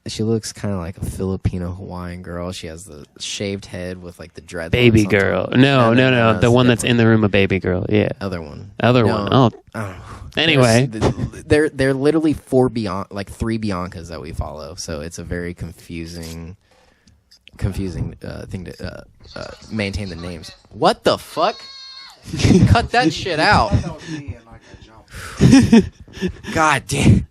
she looks kind of like a Filipino Hawaiian girl. She has the shaved head with like the dreadlocks. Baby girl. No. The one that's in the room, a baby girl. Yeah. Other one. Oh. Anyway, they're literally 3 Biancas that we follow, so it's a very confusing thing to maintain the names. What the fuck? Cut that shit out. God damn.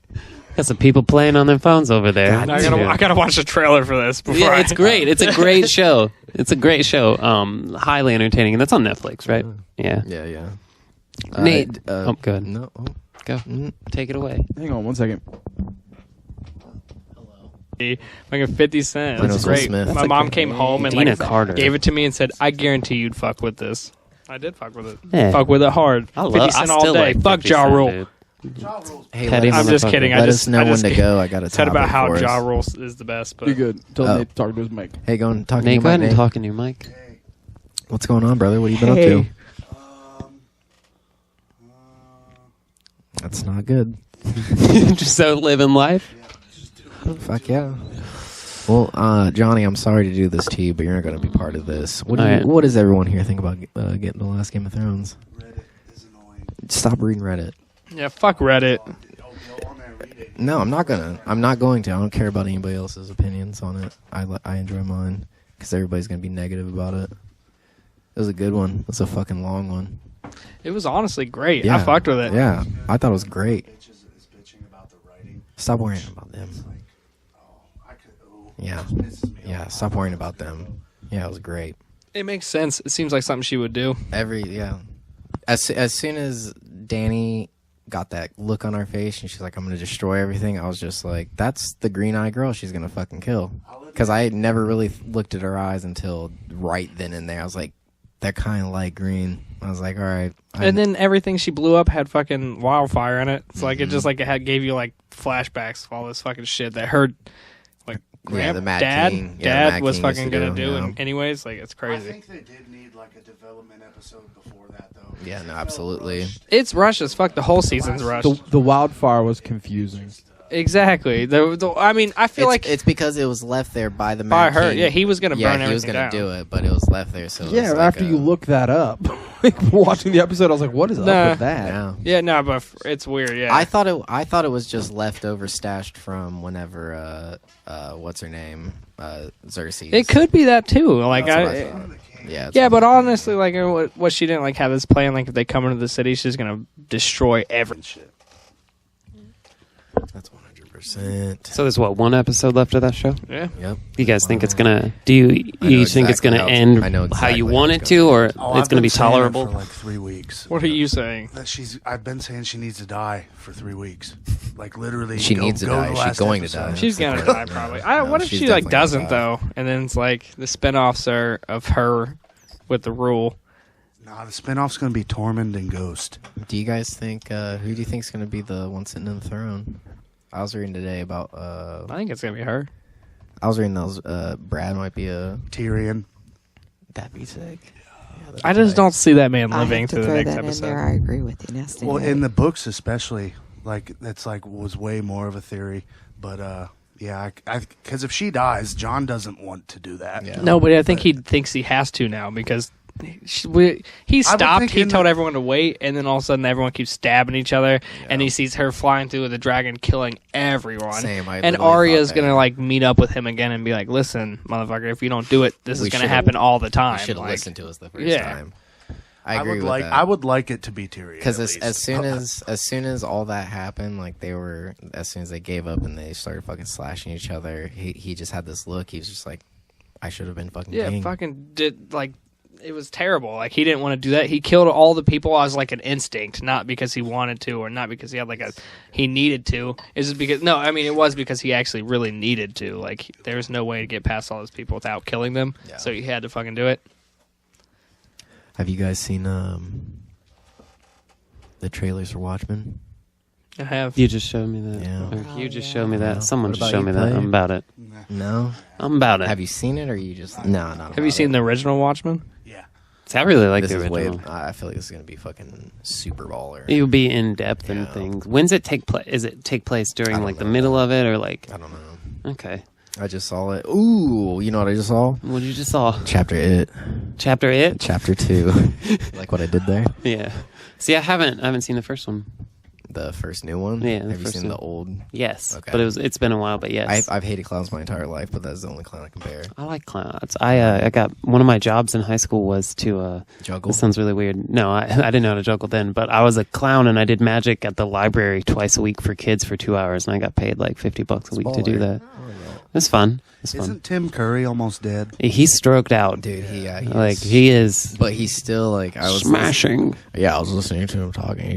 Got some people playing on their phones over there. I gotta watch the trailer for this. Yeah, it's great. It's a great show. It's a great show. Highly entertaining, and that's on Netflix, right? Yeah. Yeah. Nate. Good. No. Go. Take it away. Hang on 1 second. Like a 50 Cent. Mine That's was great. Will Smith. My mom came home and Dina Carter. gave it to me and said, "I guarantee you'd fuck with this." I did fuck with it. Yeah. Fuck with it hard. 50 Cent all day. Fuck Ja Rule. Hey, Petty I'm just motherfucker. kidding. Let us know when to go. I got a said about topic how for us. Ja Rule is the best. But You're good. Tell Nate to talk to his mic. Hey, go and talk to Nate, your go ahead mic, and Nate. talk in your mic. What's going on, brother? What have you been Hey. up to? That's not good. Just so living life. Fuck yeah. Well, Johnny, I'm sorry to do this to you, but you're not going to be part of this. What does everyone here think about getting the last Game of Thrones? Reddit is annoying. Stop reading Reddit. yeah, fuck Reddit. Go on there, read it. No, I'm not gonna. I'm not going to. I don't care about anybody else's opinions on it. I enjoy mine because everybody's gonna be negative about it. It was a good one. It was a fucking long one. It was honestly great. Yeah. I fucked with it. Yeah, I thought it was great. Bitches is bitching about the writing. Stop worrying about them. It's like, I could. Yeah. It pisses me Yeah, off. stop worrying about them. Yeah, it was great. It makes sense. It seems like something she would do. As soon as Danny got that look on her face and she's like, I'm gonna destroy everything, I was just like, that's the green-eyed girl she's gonna fucking kill. Because I had never really looked at her eyes until right then and there. I was like, they're kind of light green. I was like, all right. And then everything she blew up had fucking wildfire in it. It's like it just like it had gave you like flashbacks of all this fucking shit that her like the Mad dad King. Yeah, the Mad was King used fucking to gonna do, do. yeah. And anyways, like it's I crazy. think they did need like a development episode before that, though. Yeah, no, absolutely. It's rushed as fuck. The whole season's rushed. The wildfire was confusing. Exactly. I mean, I feel like it's because it was left there by the by Mad her. King. Yeah, he was gonna burn everything he was gonna down. do it, but it was left there. So it Yeah, was like after you look that up, like watching the episode, I was like, "What is Nah. up with that?" Yeah. Yeah, no, but it's weird. Yeah, I thought it was just leftover stashed from whenever what's her name, Xerxes. it could be that too. Like That's what I thought. Yeah. Yeah, but honestly, like, what she didn't like have this plan. Like, if they come into the city, she's gonna destroy every shit. That's 100%. So there's what, one episode left of that show? Yeah. Yep. You guys think it's gonna? Do you I know each think it's exactly gonna how end I know how exactly you how want it's it to, or Oh, it's I've gonna been be saying it tolerable? for like 3 weeks. What are you saying? That I've been saying she needs to die for 3 weeks. Like literally, She needs to die. the She's last going to episode. die. She's gonna die probably. No, What if she's she like definitely doesn't gonna die. though? And then it's like the spinoffs are of her with the rule. Nah, the spinoff's gonna be Tormund and Ghost. Do you guys think who do you think is going to be the one sitting on the throne? I was reading today about I think it's gonna be her. I was reading those Brad might be a Tyrion. that'd be sick. Yeah, I just don't see that man I living have to through the throw next that in episode. there. I agree with you, Nesty. Well, in the books especially, like that's like was way more of a theory. But yeah, because if she dies, Jon doesn't want to do that. Yeah. No, but I think he thinks he has to now because he stopped. think He in told the- everyone to wait, and then all of a sudden everyone keeps stabbing each other, and he sees her flying through with a dragon, killing everyone. Same, I and literally Arya's thought that. gonna like meet up with him again and be like, "Listen, motherfucker, if you don't do it, this We is gonna should've- happen all the time." You should have Like, listened to us the first yeah. time. I agree would with like that. I would like it to be Tyrion Because at as least. soon as all that happened, like as soon as they gave up and they started fucking slashing each other, he just had this look. He was just like, I should have been fucking yeah, king. fucking did like. It was terrible. Like he didn't want to do that. He killed all the people as like an instinct, not because he wanted to, or not because he had he needed to. Is it because no? I mean, it was because he actually really needed to. Like there's no way to get past all those people without killing them. Yeah. So he had to fucking do it. Have you guys seen the trailers for Watchmen? I have. You just showed me that. Yeah. Or you Oh, just yeah. showed me Yeah. that. Someone What just about showed you, me that. Clay? I'm about it. No. I'm about it. Have you seen it, or you just no? Not. Have you seen the original Watchmen? Yeah. See, I really like This the is way. original. I feel like this is gonna be fucking super baller. You'll be in depth in Yeah. things. When's it take place? Is it take place I during don't like the know. middle of it, or like? I don't know. Okay. I just saw it. Ooh, you know what I just saw? What did you just saw? Chapter It. Chapter it. Chapter 2. Like what I did there? Yeah. See, I haven't seen the first one. The first new one? Yeah, the Have you first seen one. the old? Yes, Okay. but it's been a while. But yes, I've hated clowns my entire life, but that's the only clown I can bear. I like clowns. I got one of my jobs in high school was to Juggle? This sounds really weird. No, I didn't know how to juggle then, but I was a clown and I did magic at the library twice a week for kids for 2 hours, and I got paid like $50 a week to do baller. that. It's fun. It's fun. Isn't Tim Curry almost dead? He's stroked out, Dude, he like he is But he's still like I was smashing. Yeah, I was listening to him talking.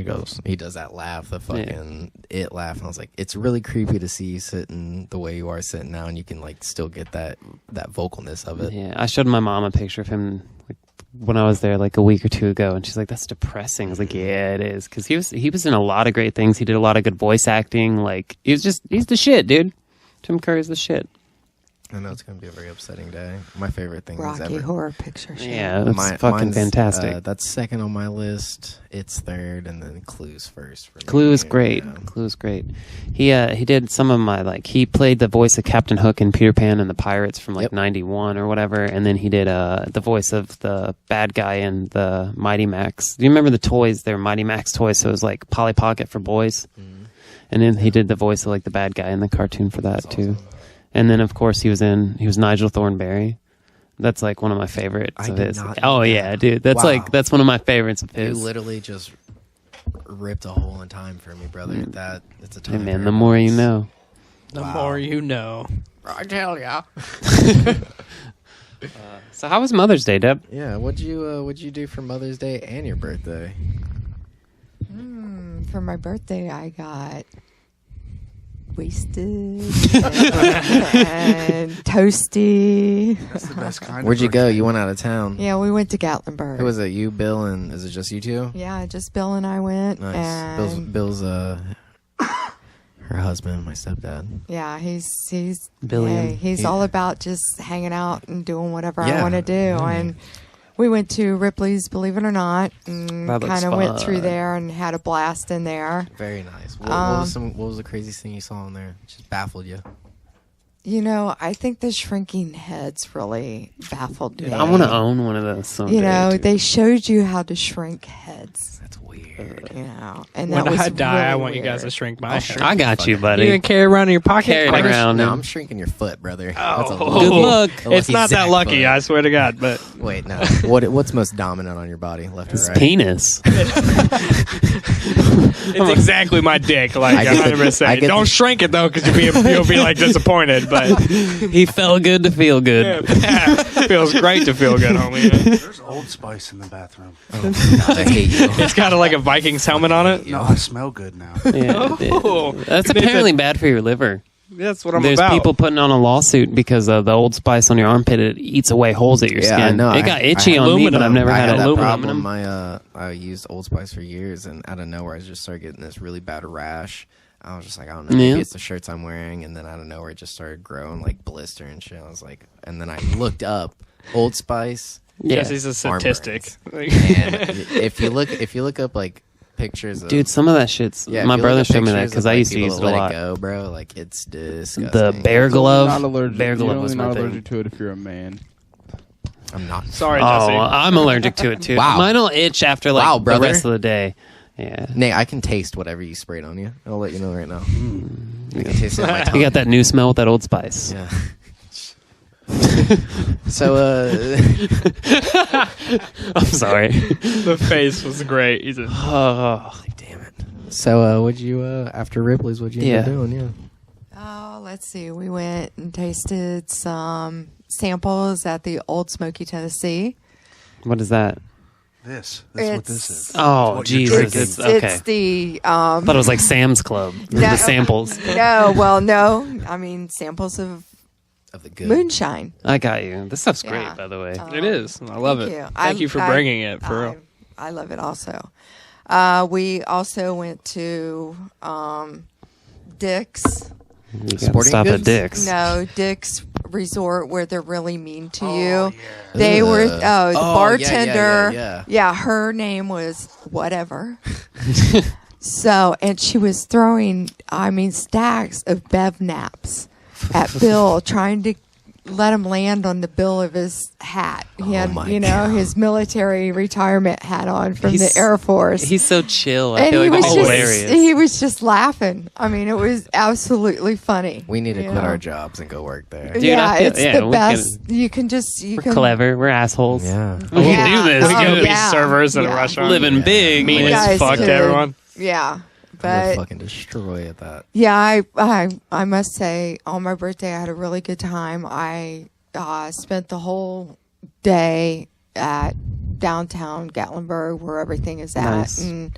He does that laugh, the fucking it laugh, and I was like, it's really creepy to see you sitting the way you are sitting now, and you can like still get that vocalness of it. Yeah, I showed my mom a picture of him like, when I was there like a week or two ago, and she's like, "That's depressing." I was like, "Yeah, it is," because he was in a lot of great things. He did a lot of good voice acting. Like he's the shit, dude. Tim Curry's the shit. I know it's gonna be a very upsetting day. My favorite thing is Rocky ever. Horror Picture Show. Yeah, that's fucking Mine's, fantastic. That's second on my list. It's third, and then Clue's first. For me. Clue is great. Yeah. Clue is great. He did some of my he played the voice of Captain Hook in Peter Pan and the Pirates from Yep. '91 or whatever, and then he did the voice of the bad guy in the Mighty Max. Do you remember the toys? They were Mighty Max toys, so it was like Polly Pocket for boys. And then he did the voice of like the bad guy in the cartoon for that That's too. awesome. And then of course he was Nigel Thornberry. That's like one of my favorites I of did his. not Oh know yeah, that. dude. That's Wow. that's one of my favorites of You his. literally just ripped a hole in time for me, brother. That's a Hey time. man, the more you know. The Wow. more you know. I tell ya. So how was Mother's Day, Deb? Yeah, what'd you do for Mother's Day and your birthday? For my birthday, I got wasted and toasty. That's the best kind. Where'd of you go? birthday. You went out of town. Yeah, we went to Gatlinburg. Who was it? You, Bill, and is it just you two? Yeah, just Bill and I went. Nice. And Bill's her husband, my stepdad. yeah, he's Billion. he's Yeah. all about just hanging out and doing whatever I Yeah. want to do. Yeah. And We went to Ripley's, believe it or not, and That looks kind of went through fun. there and had a blast in there. Very nice. What was the craziest thing you saw in there? Just baffled you. You know, I think the shrinking heads really baffled me. I want to own one of those someday. You know, dude. they showed you how to shrink heads. That's weird. You know, and When that was I die, really I want you weird. guys to shrink my head. I got you, You buddy. even carry around in your pocket? Carry it Like, around. No, and- I'm shrinking your foot, brother. Oh. Good luck. It's not that lucky, I swear to God. But Wait, no. What's most dominant on your body, left or His right? penis. it's exactly my dick. Like I get the- 100%. I get Don't the- shrink it though, because you'll be like disappointed. But He felt good to feel good. yeah, feels great to feel good, homie. There's Old Spice in the bathroom. I hate you. It's got like a Vikings helmet on it. No, I smell good now. Yeah, Oh. that's apparently bad for your liver. That's what I'm There's about. people putting on a lawsuit because of the Old Spice on your armpit. It eats away holes at your Yeah, skin. I know. It got itchy on me, but I've never I had had that aluminum. problem. I used Old Spice for years, and out of nowhere, I just started getting this really bad rash. I was just like, I don't know, maybe Yeah. it's the shirts I'm wearing, and then out of nowhere, it just started growing like blister and shit. I was like, and then I looked up Old Spice, Yeah. Jesse's a Arm statistic. and if you look up like pictures of Dude, some of that shit's. yeah, if My you brother look at showed me that pictures because of, I like, used to people use it that a let lot. go, bro. Like it's disgusting. The bear glove. Not allergic. Bear glove You're was only my not thing. allergic to it if you're a man. I'm not. Sorry, Oh, Jesse. I'm allergic to it too. Wow. Mine'll itch after like Wow, the brother. rest of the day. Yeah. Nate, I can taste whatever you sprayed on you. I'll let you know right now. I can taste it in my tongue. You got that new smell with that Old Spice. Yeah. So, I'm sorry. The face was great. He's a, Oh, damn it. So, what'd you, after Ripley's, what'd you end up doing? Yeah. Oh, let's see. We went and tasted some samples at the Old Smoky, Tennessee. what is that? That's what this is. Oh, What you're Jesus. drinking. It's okay. It's the I thought it was like Sam's Club. No. The samples. no. I mean samples of Of the good. moonshine. I got you. This stuff's great, Yeah. by the way. it is. I love Thank it. you. Thank you for bringing it, for real. I love it also. We also went to Dick's. You gotta Sporting stop goods? at Dick's. No, Dick's Resort where they're really mean to you. Yeah. They were Oh, the yeah, bartender. yeah. Her name was whatever. So, and she was throwing, stacks of Bev naps at Bill, trying to let him land on the bill of his hat. He had, my his military retirement hat on from He's- the Air Force. He's so chill. I And feel he like was it's just hilarious. he was just laughing. I mean, it was absolutely funny. We need to you quit know? our jobs and go work there. Dude, yeah, I feel- it's yeah, the we best. can- You can We're clever. We're assholes. Yeah. We can Yeah. do this. We Oh, can be yeah. servers at a Yeah. restaurant. Living big. Mean You as guys fuck to could- everyone. Yeah, We'll but fucking destroy at that. yeah, I must say, on my birthday, I had a really good time. I spent the whole day at downtown Gatlinburg, where everything is at, Nice. and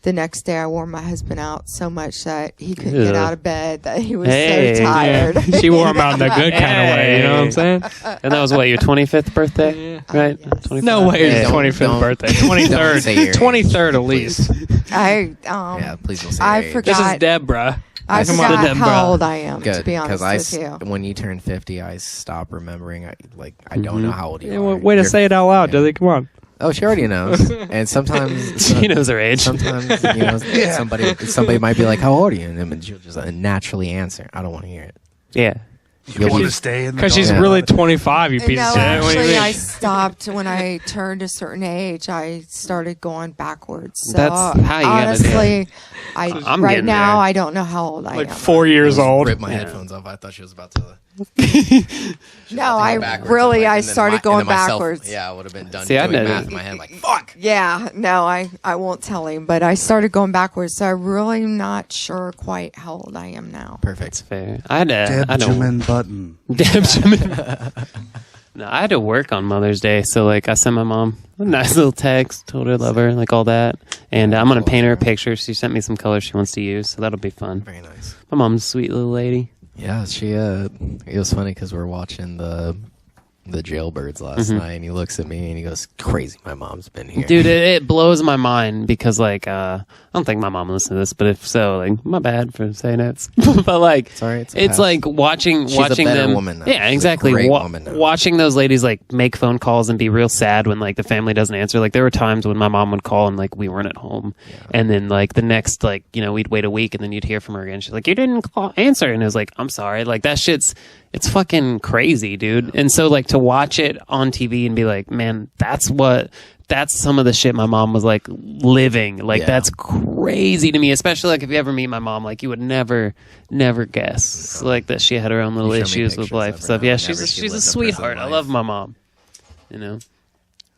the next day I wore my husband out so much that he couldn't get Ugh. out of bed, that he was Hey. so tired. She wore him out in the good kind of way. You know what I'm saying? And that was what, your 25th birthday? Right? Yes. 25th? No way. Hey, His don't- 25th don't- birthday. don't say 23rd. your age, 23rd at please. least. Yeah, please don't say I your age. This is forgot. Deborah. I Come on, forgot Deborah. how old I am, Good, to be honest with you. when you turn 50, I stop remembering. I don't know how old you Yeah, are. way to You're- say it out loud, yeah. Desi. Come on. Oh, she already knows. And sometimes She knows her age. Sometimes somebody might be like, "How old are you?" And she'll just naturally answer, "I don't want to hear it." Yeah. You want to stay in the Because she's dark. really 25, you piece No, of shit. What do you actually, mean? I stopped when I turned a certain age. I started going backwards. So That's how you gotta do honestly, I'm right getting now there. I don't know how old I like am. 4 years old. Rip my Yeah. headphones off. I thought she was about to. No, I started going backwards. Yeah, I would have been done See, I doing know math that. in my head. Like, fuck. Yeah, no, I won't tell him. But I started going backwards, so I'm really not sure quite how old I am now. That's Perfect. fair. I had to. Benjamin Button. No, I had to work on Mother's Day, so like I sent my mom a nice little text, told her I love her, like all that, and I'm gonna paint her a picture. She sent me some colors she wants to use, so that'll be fun. Very nice. My mom's a sweet little lady. Yeah, she. It was funny because we're watching the the jailbirds last night, and he looks at me and he goes, "Crazy, my mom's been here." Dude, it blows my mind because, like, I don't think my mom listens to this, but if so, like, my bad for saying it. But, like, Sorry, it's like watching She's a better them. woman now. Yeah, She's a exactly. great woman now. Watching those ladies, like, make phone calls and be real sad when, like, the family doesn't answer. Like, there were times when my mom would call and, like, we weren't at home. And then, like, the next, like, you know, we'd wait a week and then you'd hear from her again. She's like, "You didn't answer." And it was like, "I'm sorry." Like, that shit's, it's fucking crazy, dude. And so, like, to watch it on TV and be like, man, that's some of the shit my mom was like living. Like, that's crazy to me, especially like if you ever meet my mom, like you would never guess like that she had her own little You show me issues with pictures life of her stuff. now Yeah, whenever she's she a lived a prison sweetheart. I life. love my mom. You know.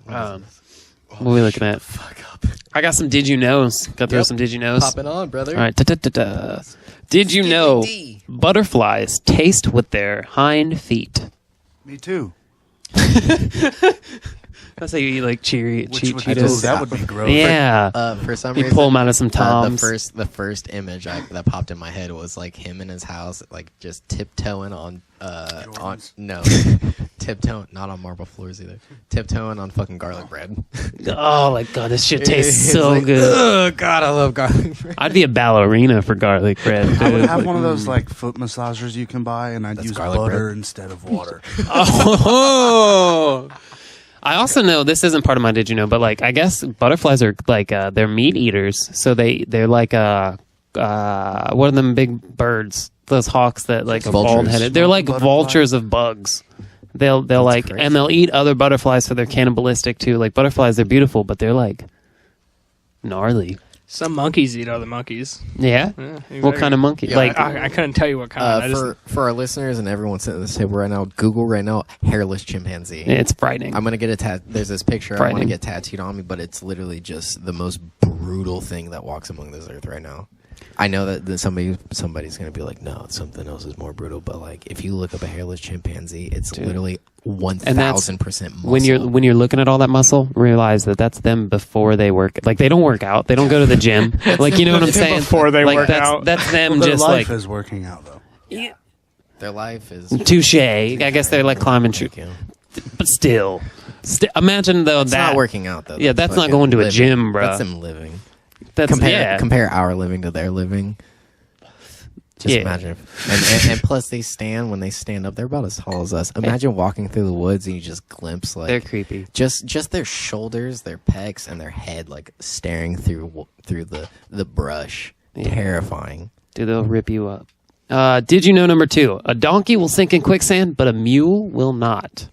What are we looking at? I got some did you knows. Got through some did you knows. Pop it on, brother. All right. Did you know butterflies taste with their hind feet? Me too. That's how you eat like Cheetos. That would be gross. Yeah. For some You reason, pull 'em out of some Toms. the first image that popped in my head was like him in his house, like just tiptoeing on tiptoeing, not on marble floors either. Tiptoeing on fucking garlic bread. Oh my god, this shit tastes It's so like, good. Oh god, I love garlic bread. I'd be a ballerina for garlic bread. I would dude. have one of those like foot massagers you can buy, and I'd That's use garlic butter bread? instead of water. Oh. I also know this isn't part of my did you know, but like I guess butterflies are like they're meat eaters, so they're like one of them big birds, those hawks that like are Vultures. bald headed. They're like Butterfly? vultures of bugs. They'll like crazy. and they'll eat other butterflies, so they're cannibalistic too. Like butterflies, they're beautiful, but they're like gnarly. Some monkeys eat other monkeys. Yeah. Yeah, What kind of monkey? Yeah, like I couldn't tell you what kind. For our listeners and everyone sitting at this table right now, Google right now hairless chimpanzee. it's frightening. I'm gonna get a there's this picture I want to Frightening. get tattooed on me, but it's literally just the most brutal thing that walks among this earth right now. I know that somebody's gonna be like, no, something else is more brutal. But like, if you look up a hairless chimpanzee, it's literally 1,000% muscle. When you're looking at all that muscle, realize that that's them before they work. Like they don't work out. They don't go to the gym. Like, you know what I'm saying? Before they like, work out. That's them Their just life like is working out though. their life is touche. I guess they're like climbing tree. you know. But still, imagine though It's that not working out though. Yeah, that's not fucking going to a living. gym, bro. That's them living. That's Compare our living to their living. Just Yeah. imagine. And plus, when they stand up, they're about as tall as us. Imagine walking through the woods and you just glimpse like They're creepy. just their shoulders, their pecs, and their head like staring through the brush. Yeah. Terrifying. Dude, they'll rip you up. Did you know number 2? A donkey will sink in quicksand, but a mule will not.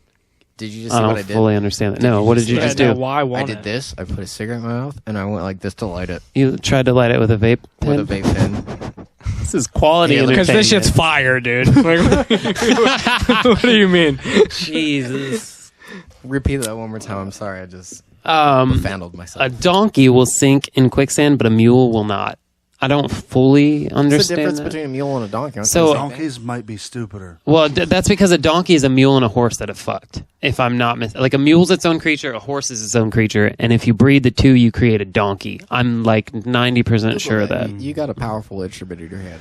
Did you just see I what don't I did? fully understand that. No, what did you Yeah, just now do? why I won't did it? this. I put a cigarette in my mouth and I went like this to light it You tried to light it with a vape pen? with a vape pen. This is quality Yeah, Because this shit's entertainment. fire, dude. Like, what do you mean? Jesus. Repeat that one more time. I'm sorry. I just Um, fandled myself. a donkey will sink in quicksand, but a mule will not. I don't fully What's understand the difference that. between a mule and a donkey? Aren't So- they the same thing? Donkeys might be stupider. Well, that's because a donkey is a mule and a horse that have fucked. If I'm not like a mule's its own creature, a horse is its own creature, and if you breed the two, you create a donkey. I'm like 90% sure of that. You got a powerful instrument in your hand.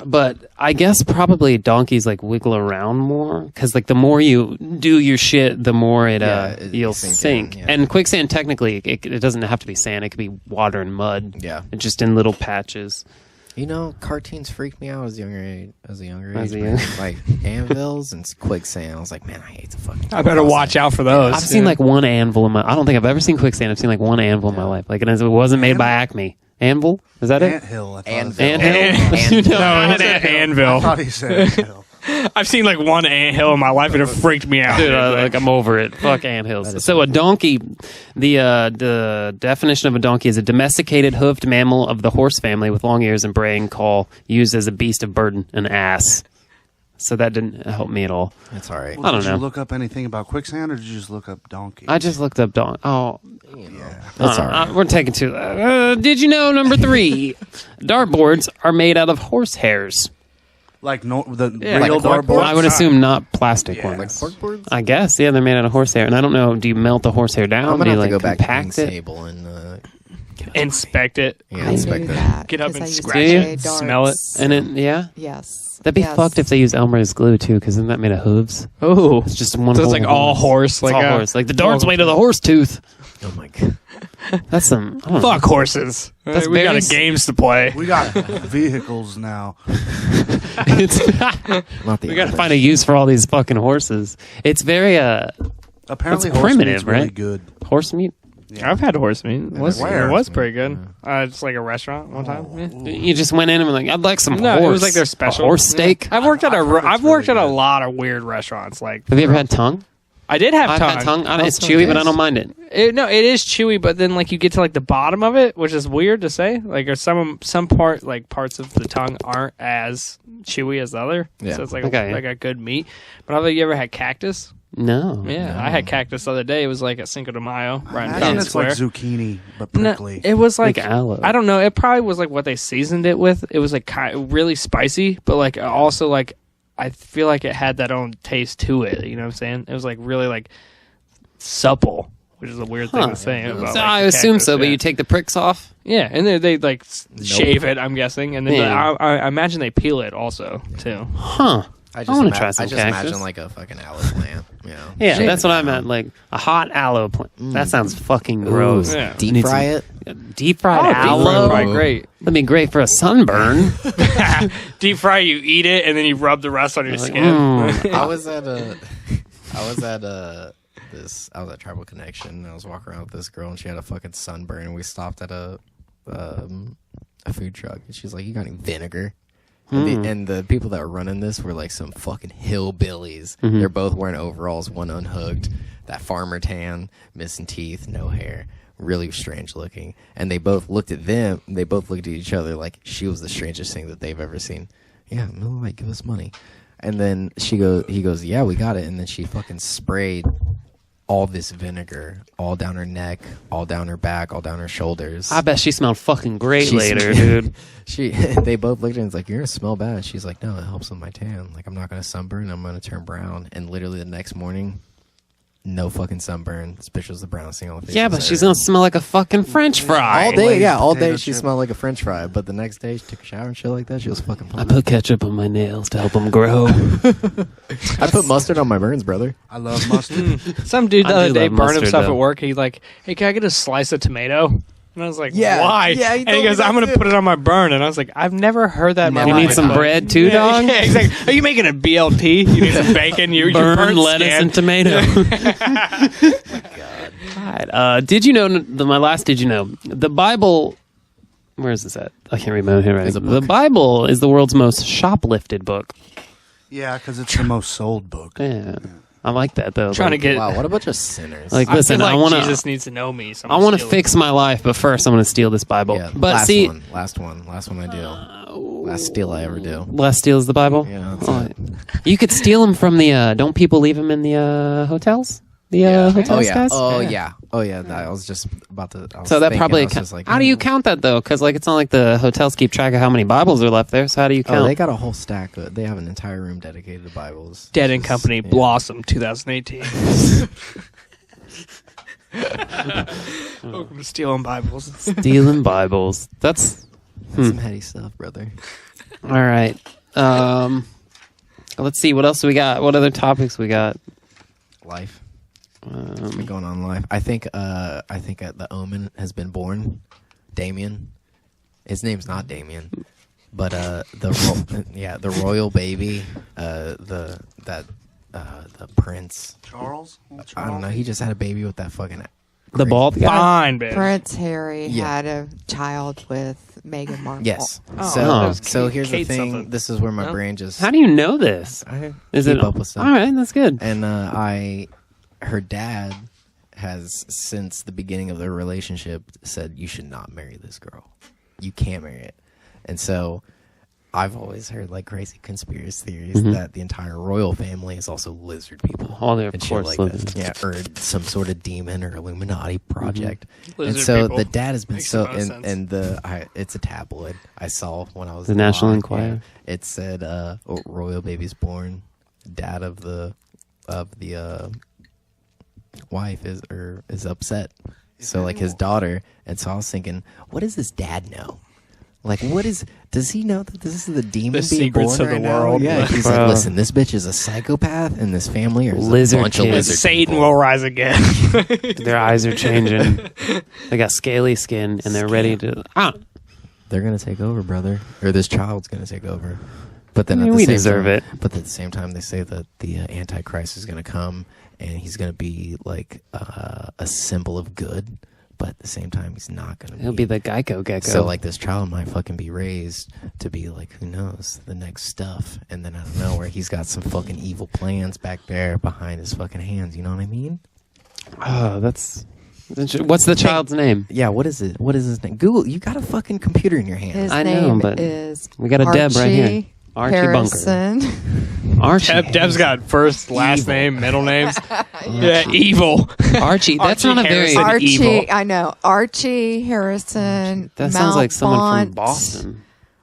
But I guess probably donkeys like wiggle around more because like the more you do your shit, the more you'll sinks sink. in, yeah. And quicksand technically it doesn't have to be sand; it could be water and mud. Yeah. just in little patches. You know, cartoons freaked me out as a younger age. As a man. young- Like anvils and quicksand. I was like, man, I hate the fucking. I better watch out for those. I've seen like one anvil in my. I don't think I've ever seen quicksand. I've seen like one anvil in my life. Like it wasn't made by Acme. Anvil? Is that it? Anthill. I thought Anvil. Anthill? No, it's an I anvil. thought he said anthill. I've seen like one anthill in my life, and it freaked me out. Dude, like I'm over it. Fuck anthills. So a donkey, the definition of a donkey is a domesticated hoofed mammal of the horse family with long ears and braying call, used as a beast of burden, an ass. So that didn't help me at all. It's all right. I don't Did know. you look up anything about quicksand, or did you just look up donkey? I just looked up That's all right. We're taking too. Did you know number 3? Dartboards are made out of horse hairs. like no the like real corkboard? dartboard. I would assume not plastic Yeah. ones. Corkboards? I guess, yeah, they're made out of horsehair. And I don't know, do you melt the horsehair down? I'm do gonna you have to like go back to compact King's it? Table and inspect it. Yeah, I inspect knew it. that. Get up 'cause and I used to scratch it, play smell it, darts. And then, yeah. Yes. That'd be Yes. fucked if they used Elmer's glue too, because isn't that made of hooves? Oh, It's just one. so it's whole like all horse. It's Like all a- horse. Like the dart's made of the horse tooth. Oh my god. That's some. I don't know. Fuck horses. That's We got very a games to play. We got vehicles now. It's, Not the we got to Irish. find a use for all these fucking horses. It's very Apparently, That's horse primitive, meat's really right? good. Horse meat. I've had horse meat. It was Where? pretty good. Just like a restaurant one time. Yeah. You just went in and were like, I'd like some No, horse. it was like their special A horse steak. I've worked at I've heard it's I've worked really at a good. lot of weird restaurants. Like, Have you ever had tongue? I did have I've tongue. had tongue. It's Oh, chewy, but I yes. don't mind it. No, it is chewy, but then like you get to like the bottom of it, which is weird to say. Like, or some parts of the tongue aren't as chewy as the other. Yeah. So it's like Okay, yeah. like a good meat. But have you ever had cactus? No. Yeah, I had cactus the other day. It was like at Cinco de Mayo, right in Imagine Town it's Square. like zucchini, but No, prickly. it was like, Like aloe. I don't know. It probably was like what they seasoned it with. It was like really spicy, but like also like I feel like it had that own taste to it. You know what I'm saying? It was like really like supple, which is a weird thing Huh. to say. About, So like, I the assume cactus, so, but yeah. you take the pricks off. Yeah, and they like shave it. I'm guessing, and then Yeah. I imagine they peel it also too. Huh. I wanna try some I just cactus. imagine like a fucking aloe plant. You know, Yeah, shave that's it what I down. meant. Like a hot aloe plant. That sounds fucking Ooh, gross. Yeah. Deep Need fry some- it. Deep fried Deep fry aloe. is probably great. That'd be great for a sunburn. Deep fry, you eat it, and then you rub the rest on your Like, skin. I was at Tribal Connection. And I was walking around with this girl, and she had a fucking sunburn. And we stopped at a food truck, and she's like, "You got any vinegar?" And the people that were running this were like some fucking hillbillies. They're both wearing overalls, one unhooked, that farmer tan, missing teeth, no hair, really strange looking. And they both looked at them. They both looked at each other like she was the strangest thing that they've ever seen. Yeah, Miller Lite, give us money. And then he goes, yeah, we got it. And then she fucking sprayed all this vinegar all down her neck, all down her back, all down her shoulders. I bet she smelled fucking great She later, smelled- dude. They both looked at her and was like, you're gonna smell bad. And she's like, no, it helps with my tan. Like, I'm not gonna sunburn, I'm gonna turn brown. And literally the next morning, no fucking sunburn. This bitch was the brownest thing on the face. Yeah, of but this she's earth. gonna smell like a fucking French fry. all day, yeah, all day Potato she chip. smelled like a French fry. But the next day she took a shower and shit like that. She was fucking I fine. put ketchup on my nails to help them grow. I put mustard on my burns, brother. I love mustard. Some dude the I other do day love burned mustard, himself though. at work. He like, hey, can I get a slice of tomato? And I was like, Yeah, why? yeah, he and he told me goes, that I'm going to too. put it on my burn. And I was like, I've never heard that in my You life. need some But- bread too, yeah, dog? Yeah, exactly. Are you making a BLT? You need some bacon? You Burn burnt lettuce skin? and tomato. God. Did you know? My last. Did you know the Bible? Where is this at? I can't read my own handwriting. It's a book. The Bible is the world's most shoplifted book. Yeah, because it's the most sold book. Yeah, I like that though. Trying to Like, get. Wow, what a bunch of sinners. Like, I listen, feel like I want Jesus to. needs to know me. So I'm I gonna want to steal fix my life, but first I'm going to steal this Bible. yeah, But last see, last one I do. Last steal I ever do. last steals the Bible. Yeah, that's Oh, it. you could steal them from the. Don't people leave them in the hotels? The hotels, Oh yeah. guys. Oh yeah. Oh yeah. I was just about to. I was So that thinking, probably. I was just like, How do you count that though? Because like it's not like the hotels keep track of how many Bibles are left there. So how do you count? Oh, they got a whole stack. They have an entire room dedicated to Bibles. Dead and It's Company just- yeah. Blossom 2018. Welcome to stealing Bibles. Stealing Bibles. That's That's some heady stuff, brother. all right. Let's see. What else do we got? What other topics we got? Life. What's been going on in life? I think the Omen has been born. Damien. His name's not Damien, but the royal baby. The prince. Charles? I don't know. He just had a baby with that fucking. The bald guy. Fine, bitch. Prince Harry Yeah. had a child with Meghan Markle. Yes. Oh, so that was so Kate- here's Kate the thing. something. This is where my No? brain just. How do you know this? I Is keep it up with stuff. all right? That's good. And her dad has since the beginning of their relationship said you should not marry this girl. You can't marry it. And so I've always heard like crazy conspiracy theories that the entire royal family is also lizard people. Oh, they're of and shit course like lizards. that. Yeah, or some sort of demon or Illuminati project. And Lizard so people. the dad has been Makes so a lot of sense. and it's a tabloid I saw when I was The in National Lodge, Enquirer? yeah. It said royal baby's born. Dad of the wife is upset. So like his daughter, and so I was thinking, what does this dad know? Like, does he know that this is the demon The being secrets born of the right now? world. Yeah, he's Bro. like, listen, this bitch is a psychopath, and this family are Lizard a bunch of kids. lizard Satan people. will rise again. Their eyes are changing. They got scaly skin, and they're ready to. They're gonna take over, brother, or this child's gonna take over. But then I mean, at the we same deserve time, it. But at the same time, they say that the Antichrist is gonna come, and he's gonna be like a symbol of good. But at the same time, he's not gonna. He'll be the Geico gecko. So like this child might fucking be raised to be like, who knows, the next stuff, and then I don't know where he's got some fucking evil plans back there behind his fucking hands. You know what I mean? Oh, that's. What's the child's name? Yeah. What is it? What is his name? Google. You got a fucking computer in your hand. His I know, name but is we got a Deb right here. Archie Harrison. Archie. Deb's got first, last Evil. name, middle names. Yeah, evil. Archie. That's Archie not a very. Harrison. Archie, evil. I know. Archie Harrison. That sounds like someone from Malfont Boston.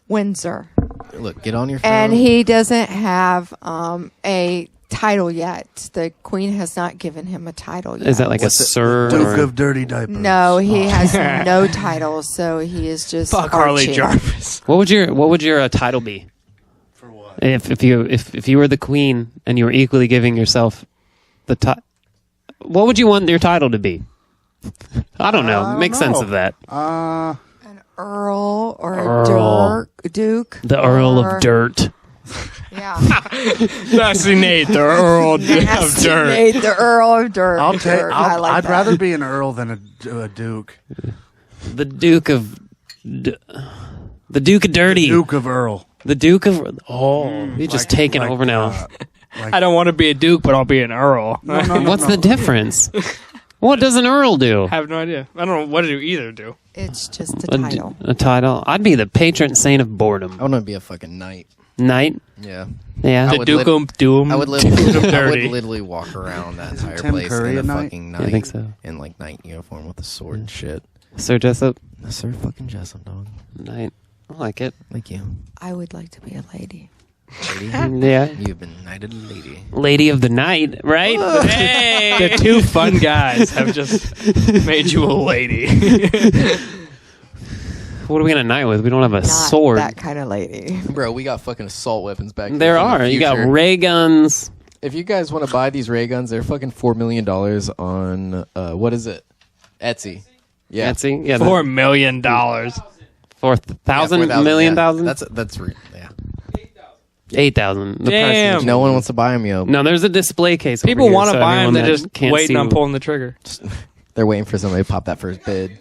Windsor. Look, get on your phone. And he doesn't have a title yet. The Queen has not given him a title yet. Is that like a sir? Duke Or, of Dirty Diapers. No, he has no title, so he is just Fuck Harley Archie. Jarvis. what would your title be? For what? If you were the queen and you were equally giving yourself the title, what would you want your title to be? I don't know. Make sense know. of that. An earl or Earl. a duke. The Earl or- of Dirt. Yeah. Assassinate the Earl of Dirt. Assassinate the Earl of Dirt. I'll take. I like I'd that. rather be an earl than a duke. The Duke of. The Duke of Dirty. Duke of Earl. The Duke of. Oh, you're just Like- taking like, over now. Like, I don't want to be a duke, but I'll be an earl. What's the difference? What does an earl do? I have no idea. I don't know what to do either do. It's just a title. A title. I'd be the patron saint of boredom. I want to be a fucking knight. Knight. Yeah. Yeah. I The would Duke lit- of Doom. I would Duke of literally, I Dirty. would literally walk around that Isn't entire Tim place Curry in a a knight? fucking I knight. think so. In like knight uniform with a sword and shit. Sir Jessup. Sir fucking Jessup, dog. Knight. I like it. Thank you. I would like to be a lady. Lady. Yeah. You've been knighted lady. Lady of the night, right? The two fun guys have just made you a lady. What are we gonna night with? We don't have a Not sword. that kind of lady. Bro, we got fucking assault weapons back here. There from the are. You got future. ray guns. If you guys want to buy these ray guns, they're fucking $4 million on what is it? Etsy. Yeah. Etsy. Yeah. $4 million. 4,000 4,000, million yeah. thousand. That's yeah. 8,000. The Damn. price is- No one wants to buy them, yo. No, there's a display case. over People here, want to so buy them. everyone They're that just can't waiting see on pulling the trigger. They're waiting for somebody to pop that first bid.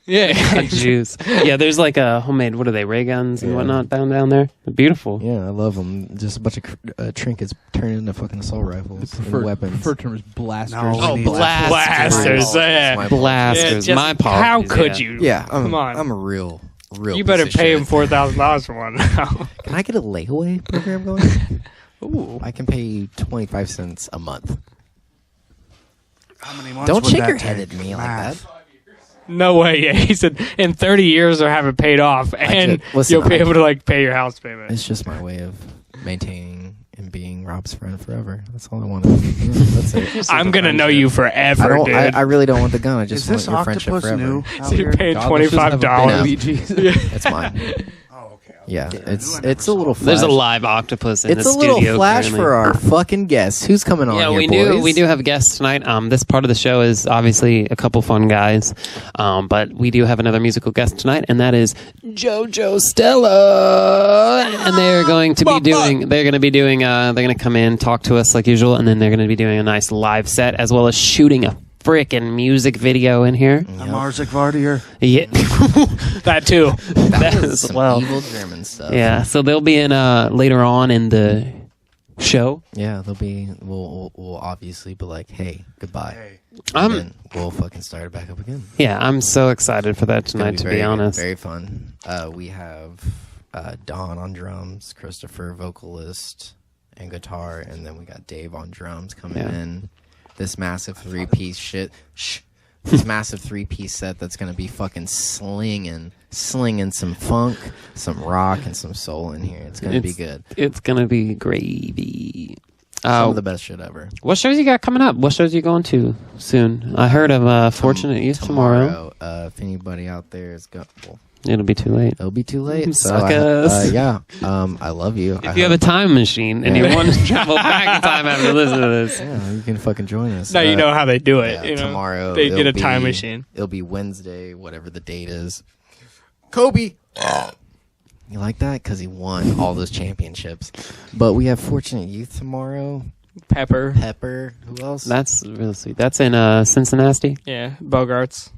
Yeah. juice. Yeah, there's like a homemade. What are they? Ray guns and whatnot down there. They're beautiful. Yeah, I love them. Just a bunch of trinkets turned into fucking assault rifles and weapons. Preferred term is blasters. No, Oh, we need blasters. Yeah. My Blasters. Yeah, My just- apologies. How could yeah. you? Yeah, Come on. I'm a real. You better piece of pay shit. him $4,000 for one now. Can I get a layaway program going? Ooh. I can pay 25 cents a month. How many months Don't would shake that your head take? at me like Math. that. No way. Yeah, he said in 30 years they'll have it paid off, and listen, you'll be I- able to like pay your house payment. It's just my way of maintaining and being Rob's friend forever. That's all I want to do. Yeah, that's it. I'm gonna know you forever, I don't. dude. I really don't want the gun. I Is just want this your friendship octopus forever. new? so you're paying God, let's just have a $25. Luigi. It's mine. Oh, okay. Yeah, I it's never a little. saw Flash. There's a live octopus in It's the a little studio. flash currently. for our fucking guests. Who's coming on Yeah, here, we boys? do have guests tonight. This part of the show is obviously a couple fun guys, but we do have another musical guest tonight, and that is JoJo Stella, and they're going to be doing. They're going to be doing. They're going to come in, talk to us like usual, and then they're going to be doing a nice live set as well as shooting a frickin' music video in here. I'm Marzik Vardier. Yeah, That too. that was as some well. evil German stuff. Yeah, so they'll be in later on in the show. Yeah, they'll be. We'll obviously be like, hey, goodbye. Hey. And then we'll fucking start it back up again. Yeah, I'm so excited for that It's gonna tonight. To very, be honest, very fun. We have Don on drums, Christopher vocalist and guitar, and then we got Dave on drums coming Yeah. in. This massive three-piece shit. This massive three-piece set that's gonna be fucking slinging some funk, some rock, and some soul in here. It's gonna be good. It's gonna be gravy. Some of the best shit ever. What shows you got coming up? What shows you going to soon? I heard of Fortunate Youth tomorrow. If anybody out there is It'll be too late. it'll be too late. So Suckers. I love you. If you have a time machine and you want to travel back in time after listening to this, you can fucking join us. Now you know how they do it. Yeah, You know, tomorrow they get a it'll time be- machine. It'll be Wednesday, whatever the date is. Kobe. You like that? Because he won all those championships. But we have Fortunate Youth tomorrow. Pepper. Who else? that's really sweet. That's in Cincinnati. Yeah, Bogarts.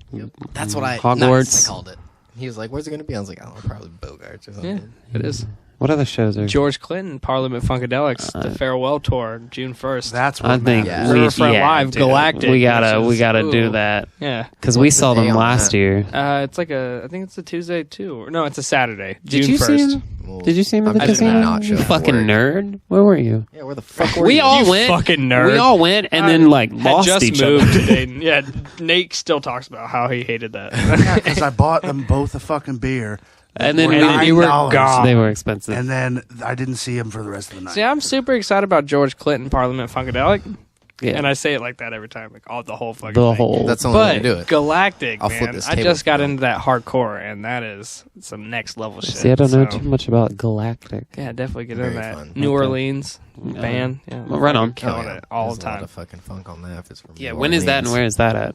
That's what I Hogwarts. I called it. He was like, "Where's it going to be?" I was like, "I don't know, probably Bogarts or something." Yeah, it is. What other shows are? George Clinton, Parliament Funkadelics, the farewell tour, June 1st. That's what I think matters. Riverfront Live, dude, Galactic, We gotta which is- do ooh. that Yeah. because we What's the saw them day on last that? year. It's like I think it's a Tuesday too. No, it's a Saturday. Did June you 1st. see him? Well, Did you see him at I'm the just gonna casino? not show You up fucking for it. nerd. Where were you? Yeah, where the fuck were We you? all You went. fucking nerd. We all went and then had lost just each moved other. to Dayton. Yeah, Nate still talks about how he hated that. Because I bought them both a fucking beer. And then you were $9, gone. They were expensive. And then I didn't see him for the rest of the night. See, I'm super excited about George Clinton, Parliament Funkadelic. Yeah. And I say it like that every time, like the whole fucking The thing. whole. That's the only way But to do it. Galactic, I'll flip man, this I table just got for you. into that hardcore, and that is some next level shit. See, I don't know so- too much about Galactic. Yeah, definitely get Very into that. fun. New Okay. Orleans band. Yeah, Well, right on. killing Oh, yeah. it all There's the a lot time. of fucking funk on that. If it's from Yeah, New when is that and Orleans. where is that at?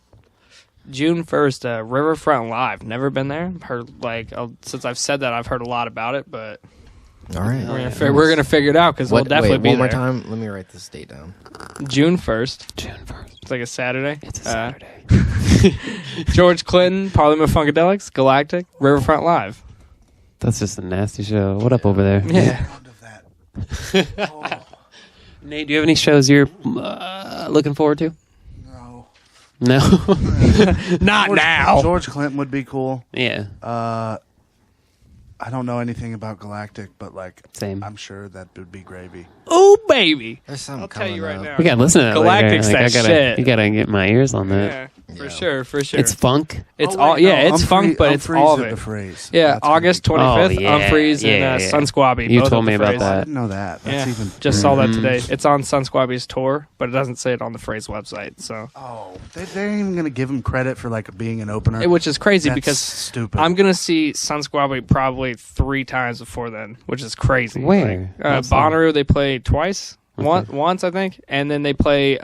June 1st, Riverfront Live. Never been there. Heard since I've said that, I've heard a lot about it, but All right. we're gonna figure it out because we'll What, definitely wait, be one more there. time. Let me write this date down. June 1st. June 1st. It's like a Saturday. It's a Saturday. George Clinton, Parliament Funkadelics, Galactic, Riverfront Live. That's just a nasty show. What up over there? Yeah. Of that. Nate, do you have any shows you're looking forward to? No. No. Not now. George Clinton would be cool. Yeah. I don't know anything about Galactic, but Same. I'm sure that would be gravy. Oh, baby. There's something I'll tell you right now. We gotta listen to that Galactic's later. that shit. You gotta get my ears on that. Yeah, for Yeah. sure, for sure. It's funk. It's Oh, all wait, yeah, no, it's funk, but it's Humphreys all of at it. the phrase. Yeah, That's gonna August be cool. 25th, Oh, yeah, Humphreys and yeah, yeah. Sun Squabby. You both told of me the about phrase. I that. didn't know that. That's Yeah, even. just saw that today. It's on Sun Squabby's tour, but it doesn't say it on the phrase website. So, Oh, they ain't even gonna give him credit for being an opener. which is crazy That's because stupid. I'm gonna see Sun Squabby probably 3 times before then, which is crazy. Where? Bonnaroo they play twice, once I think, and then they play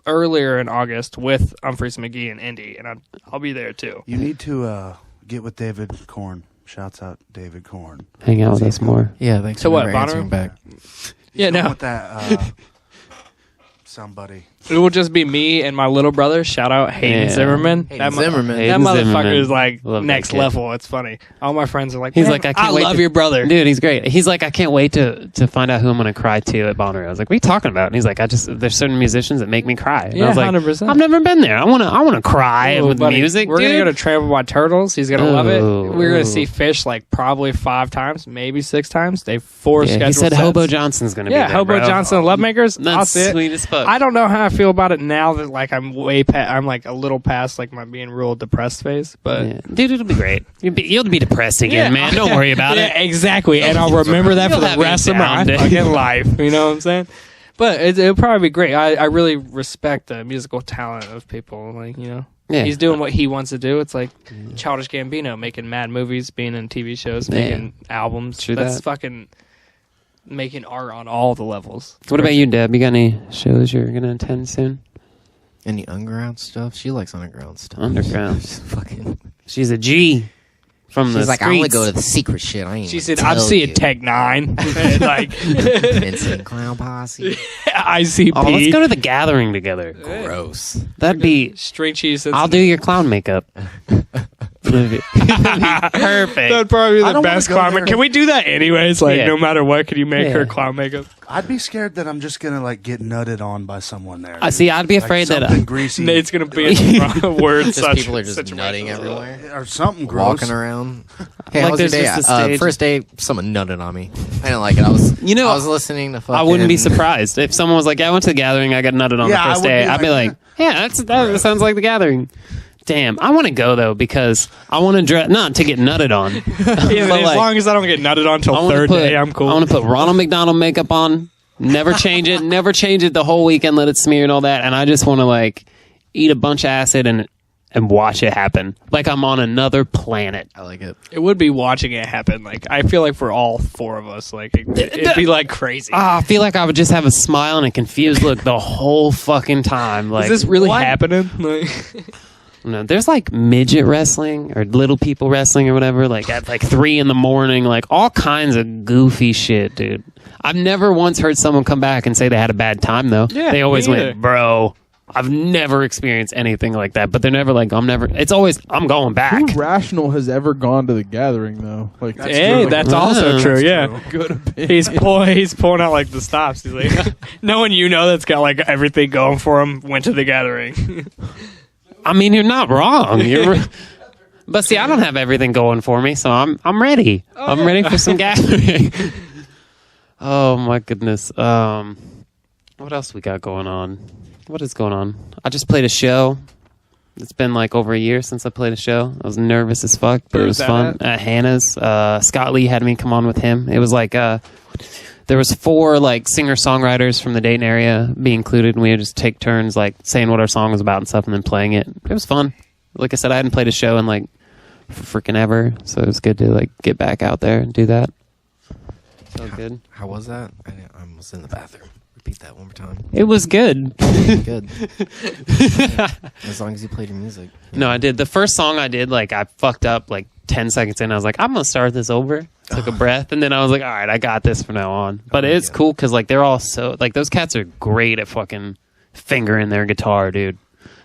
earlier in August with Humphreys McGee and Indy, and I'll be there too. You need to get with David Korn. Shouts out David Korn. Hang out with us more. Yeah, thanks So for what, never answering Bonnaroo? back. Yeah, Going no, with that somebody. it will just be me and my little brother. Shout out Hayden Yeah. Zimmerman. Hayden Zimmerman. That Hayden motherfucker Zimmerman. is like Love that next kid. level. It's funny. All my friends are like, He's "Man, like, I can't I wait love to- your brother. Dude, he's great. He's like, I can't wait to find out who I'm gonna cry to at Bonnaroo. I was like, what are you talking about? And he's like, there's certain musicians that make me cry. And I Yeah, was like, 100%. I've never been there. I wanna cry Ooh, with buddy, music. We're dude. gonna go to Trample by Turtles. He's gonna love it. Ooh, We're gonna ooh. see Fish probably 5 times, maybe 6 times. They have 4 Yeah, scheduled he said sets. Hobo Johnson's gonna be there. Hobo bro. Johnson and Love Makers. I'll That's see it. sweet as fuck. I don't know how I feel about it now that I'm I'm a little past my being real depressed phase, but Yeah. Dude, it'll be gret. You'll be depressed again, man. Don't worry about yeah, it. exactly. And I'll remember that for You'll the have a rest of my down day. fucking life. You know what I'm saying? But it'll probably be great. I really respect the musical talent of people. Yeah. He's doing what he wants to do. It's like Childish Gambino making mad movies, being in TV shows, making albums. True That's that. fucking making art on all the levels. What about you, Deb? You got any shows you're gonna attend soon? Any underground stuff? She likes underground stuff. Underground. She's fucking. She's a G from the She's like, I only streets. go to the secret shit. I ain't. She even said, tell "I'm seeing you." Tech 9." like Vincent Clown Posse. ICP. Oh, let's go to the gathering together. Gross. That'd be. String cheese. I'll do your clown makeup. Perfect. That'd probably be I the don't best wanna go clown. there. Can we do that anyways? Yeah. No matter what, can you make Yeah. her clown makeup? I'd be scared that I'm just gonna get nutted on by someone there. See, I'd be afraid that. something greasy Nate's gonna be in the wrong word. Just such people are just situation. nutting everywhere. or something gross. Walking around. Hey, Like how was your there's day? just a stage- First day, someone nutted on me. I didn't like it. I was, I was listening to fucking. I wouldn't be surprised if someone was like, "Yeah, I went to the gathering. I got nutted on Yeah, the I first would day." be I'd be like, like, "Yeah, that sounds like the gathering." Damn, I want to go though because I want to dress not to get nutted on. Yeah, but, as long as I don't get nutted on I till wanna third put- day, I'm cool. I want to put Ronald McDonald makeup on, Never change it. Never change it the whole weekend. Let it smear and all that. And I just want to like eat a bunch of acid and watch it happen. Like I'm on another planet. I like it. It would be watching it happen. Like I feel like for all four of us, like it'd be like crazy. I feel like I would just have a smile and a confused look the whole fucking time. Like, is this really what? happening? Like, No, there's like midget wrestling or little people wrestling or whatever, like at like 3 a.m, like all kinds of goofy shit, dude. I've never once heard someone come back and say they had a bad time though. Yeah, they always me either. went, bro, I've never experienced anything like that. But they're never like, it's always, I'm going back. Who rational has ever gone to the gathering though? Like, hey, that's also true. Yeah, good opinion. he's pulling out like the stops. He's like, no one that's got like everything going for him went to the gathering. I mean, you're not wrong. But see, I don't have everything going for me, so I'm ready. I'm ready for some gathering. Oh my goodness. What else we got going on? What is going on? I just played a show. It's been like over a year since I played a show. I was nervous as fuck, but it was fun. At Hannah's. Scott Lee had me come on with him. It was like there was 4 like singer-songwriters from the Dayton area be included, and we would just take turns like saying what our song was about and stuff and then playing it. It was fun. Like I said, I hadn't played a show in like freaking ever, so it was good to like get back out there and do that. Felt good. How was that? I was in the bathroom. Repeat that one more time. It was good. Good. As long as you played your music. No, I did. The first song I did, like I fucked up like 10 seconds in. I was like, I'm going to start this over. Took a breath, and then I was like, all right, I got this from now on. But it's cool because like they're all so, like those cats are great at fucking fingering their guitar, dude.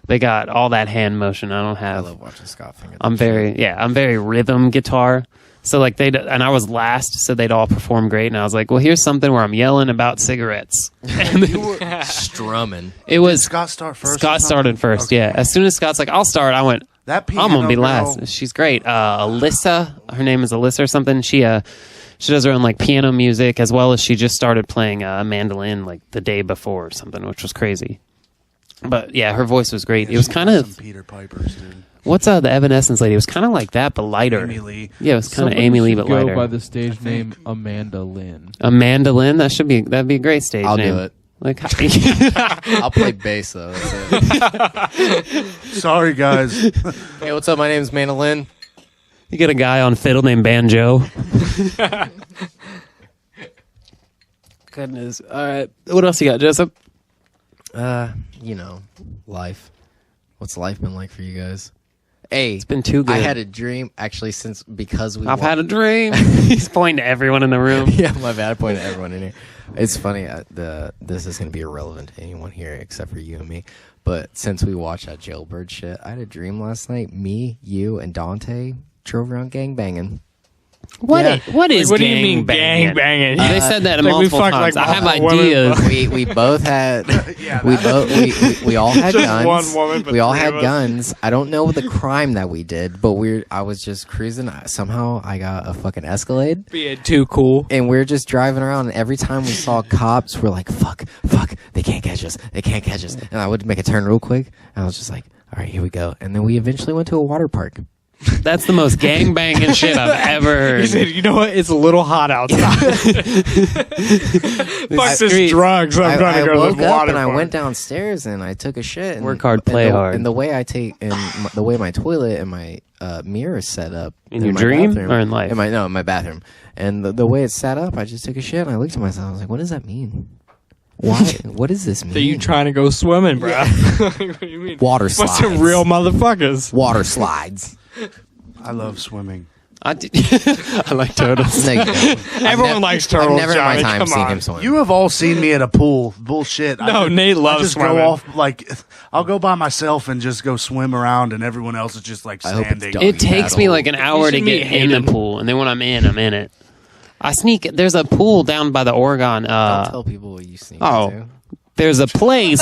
They got all that hand motion I don't have. I love watching Scott finger. I'm very rhythm guitar. So like and I was last, so they'd all perform great. And I was like, well, here's something where I'm yelling about cigarettes. And You were strumming. it was Did Scott start first? Scott started first. Okay. Yeah. As soon as Scott's like, I'll start, I went, That I'm gonna be piano last. girl- She's great. Alyssa, her name is Alyssa or something. She does her own like piano music, as well as she just started playing a mandolin like the day before or something, which was crazy. But yeah, her voice was great. It was She kind got of some Peter Pipers, dude. what's the Evanescence lady? It was kind of like that, but lighter. Amy Lee. Yeah, it was kind of Somebody Amy Lee, should but go lighter. by the stage name Amanda Lynn. A mandolin? That'd be a great stage I'll name. do it. Like, I'll play bass though. That's it. Sorry, guys. Hey, what's up? My name's Mandolin. you get a guy on fiddle named Banjo. Goodness. All right. What else you got, Jessup? Life. What's life been like for you guys? Hey, It's been too good. I had a dream actually because we. I've had a dream. He's pointing to everyone in the room. Yeah, my bad. I pointed at everyone in here. It's funny. This is going to be irrelevant to anyone here except for you and me. But since we watched that jailbird shit, I had a dream last night. Me, you, and Dante drove around gangbanging. What is what do you gang mean banging? gang banging? They said that Like, we multiple fucked, times. like, I have multiple women. ideas. We both had. Yeah, we all had Just guns. one woman, but we all three had of us. guns. I don't know the crime that we did, but I was just cruising. Somehow I got a fucking Escalade. Being too cool. And we're just driving around, and every time we saw cops, we're like, fuck, they can't catch us. And I would make a turn real quick, and I was just like, all right, here we go. And then we eventually went to a water park. That's the most gang banging shit I've ever heard. He said, you know what? It's a little hot outside. Fuck this streets. drugs. I'm trying to go to woke the up water and I park. went downstairs and I took a shit. And, Work hard, play hard. And the way I take, and the way my toilet and my mirror is set up. In your my dream bathroom- or in life? In my bathroom. And the way it's set up, I just took a shit and I looked at myself. I was like, what does that mean? Why? What does this mean? So you trying to go swimming, bro? What do you mean? Water What's slides. some real motherfuckers? Water slides. I love swimming. I like turtles. No, you don't. Everyone likes turtles, I've never Johnny. in my time Come seen on. him swim. You have all seen me at a pool. Bullshit. No, Nate loves I just swimming. go off like I'll go by myself and just go swim around, and everyone else is just like I hope it's standing. dog. It takes me paddle. like an hour to should meet get in the Hayden. pool, and then when I'm in it. I sneak. There's a pool down by the Oregon. Don't tell people what you sneak oh. into. There's a place.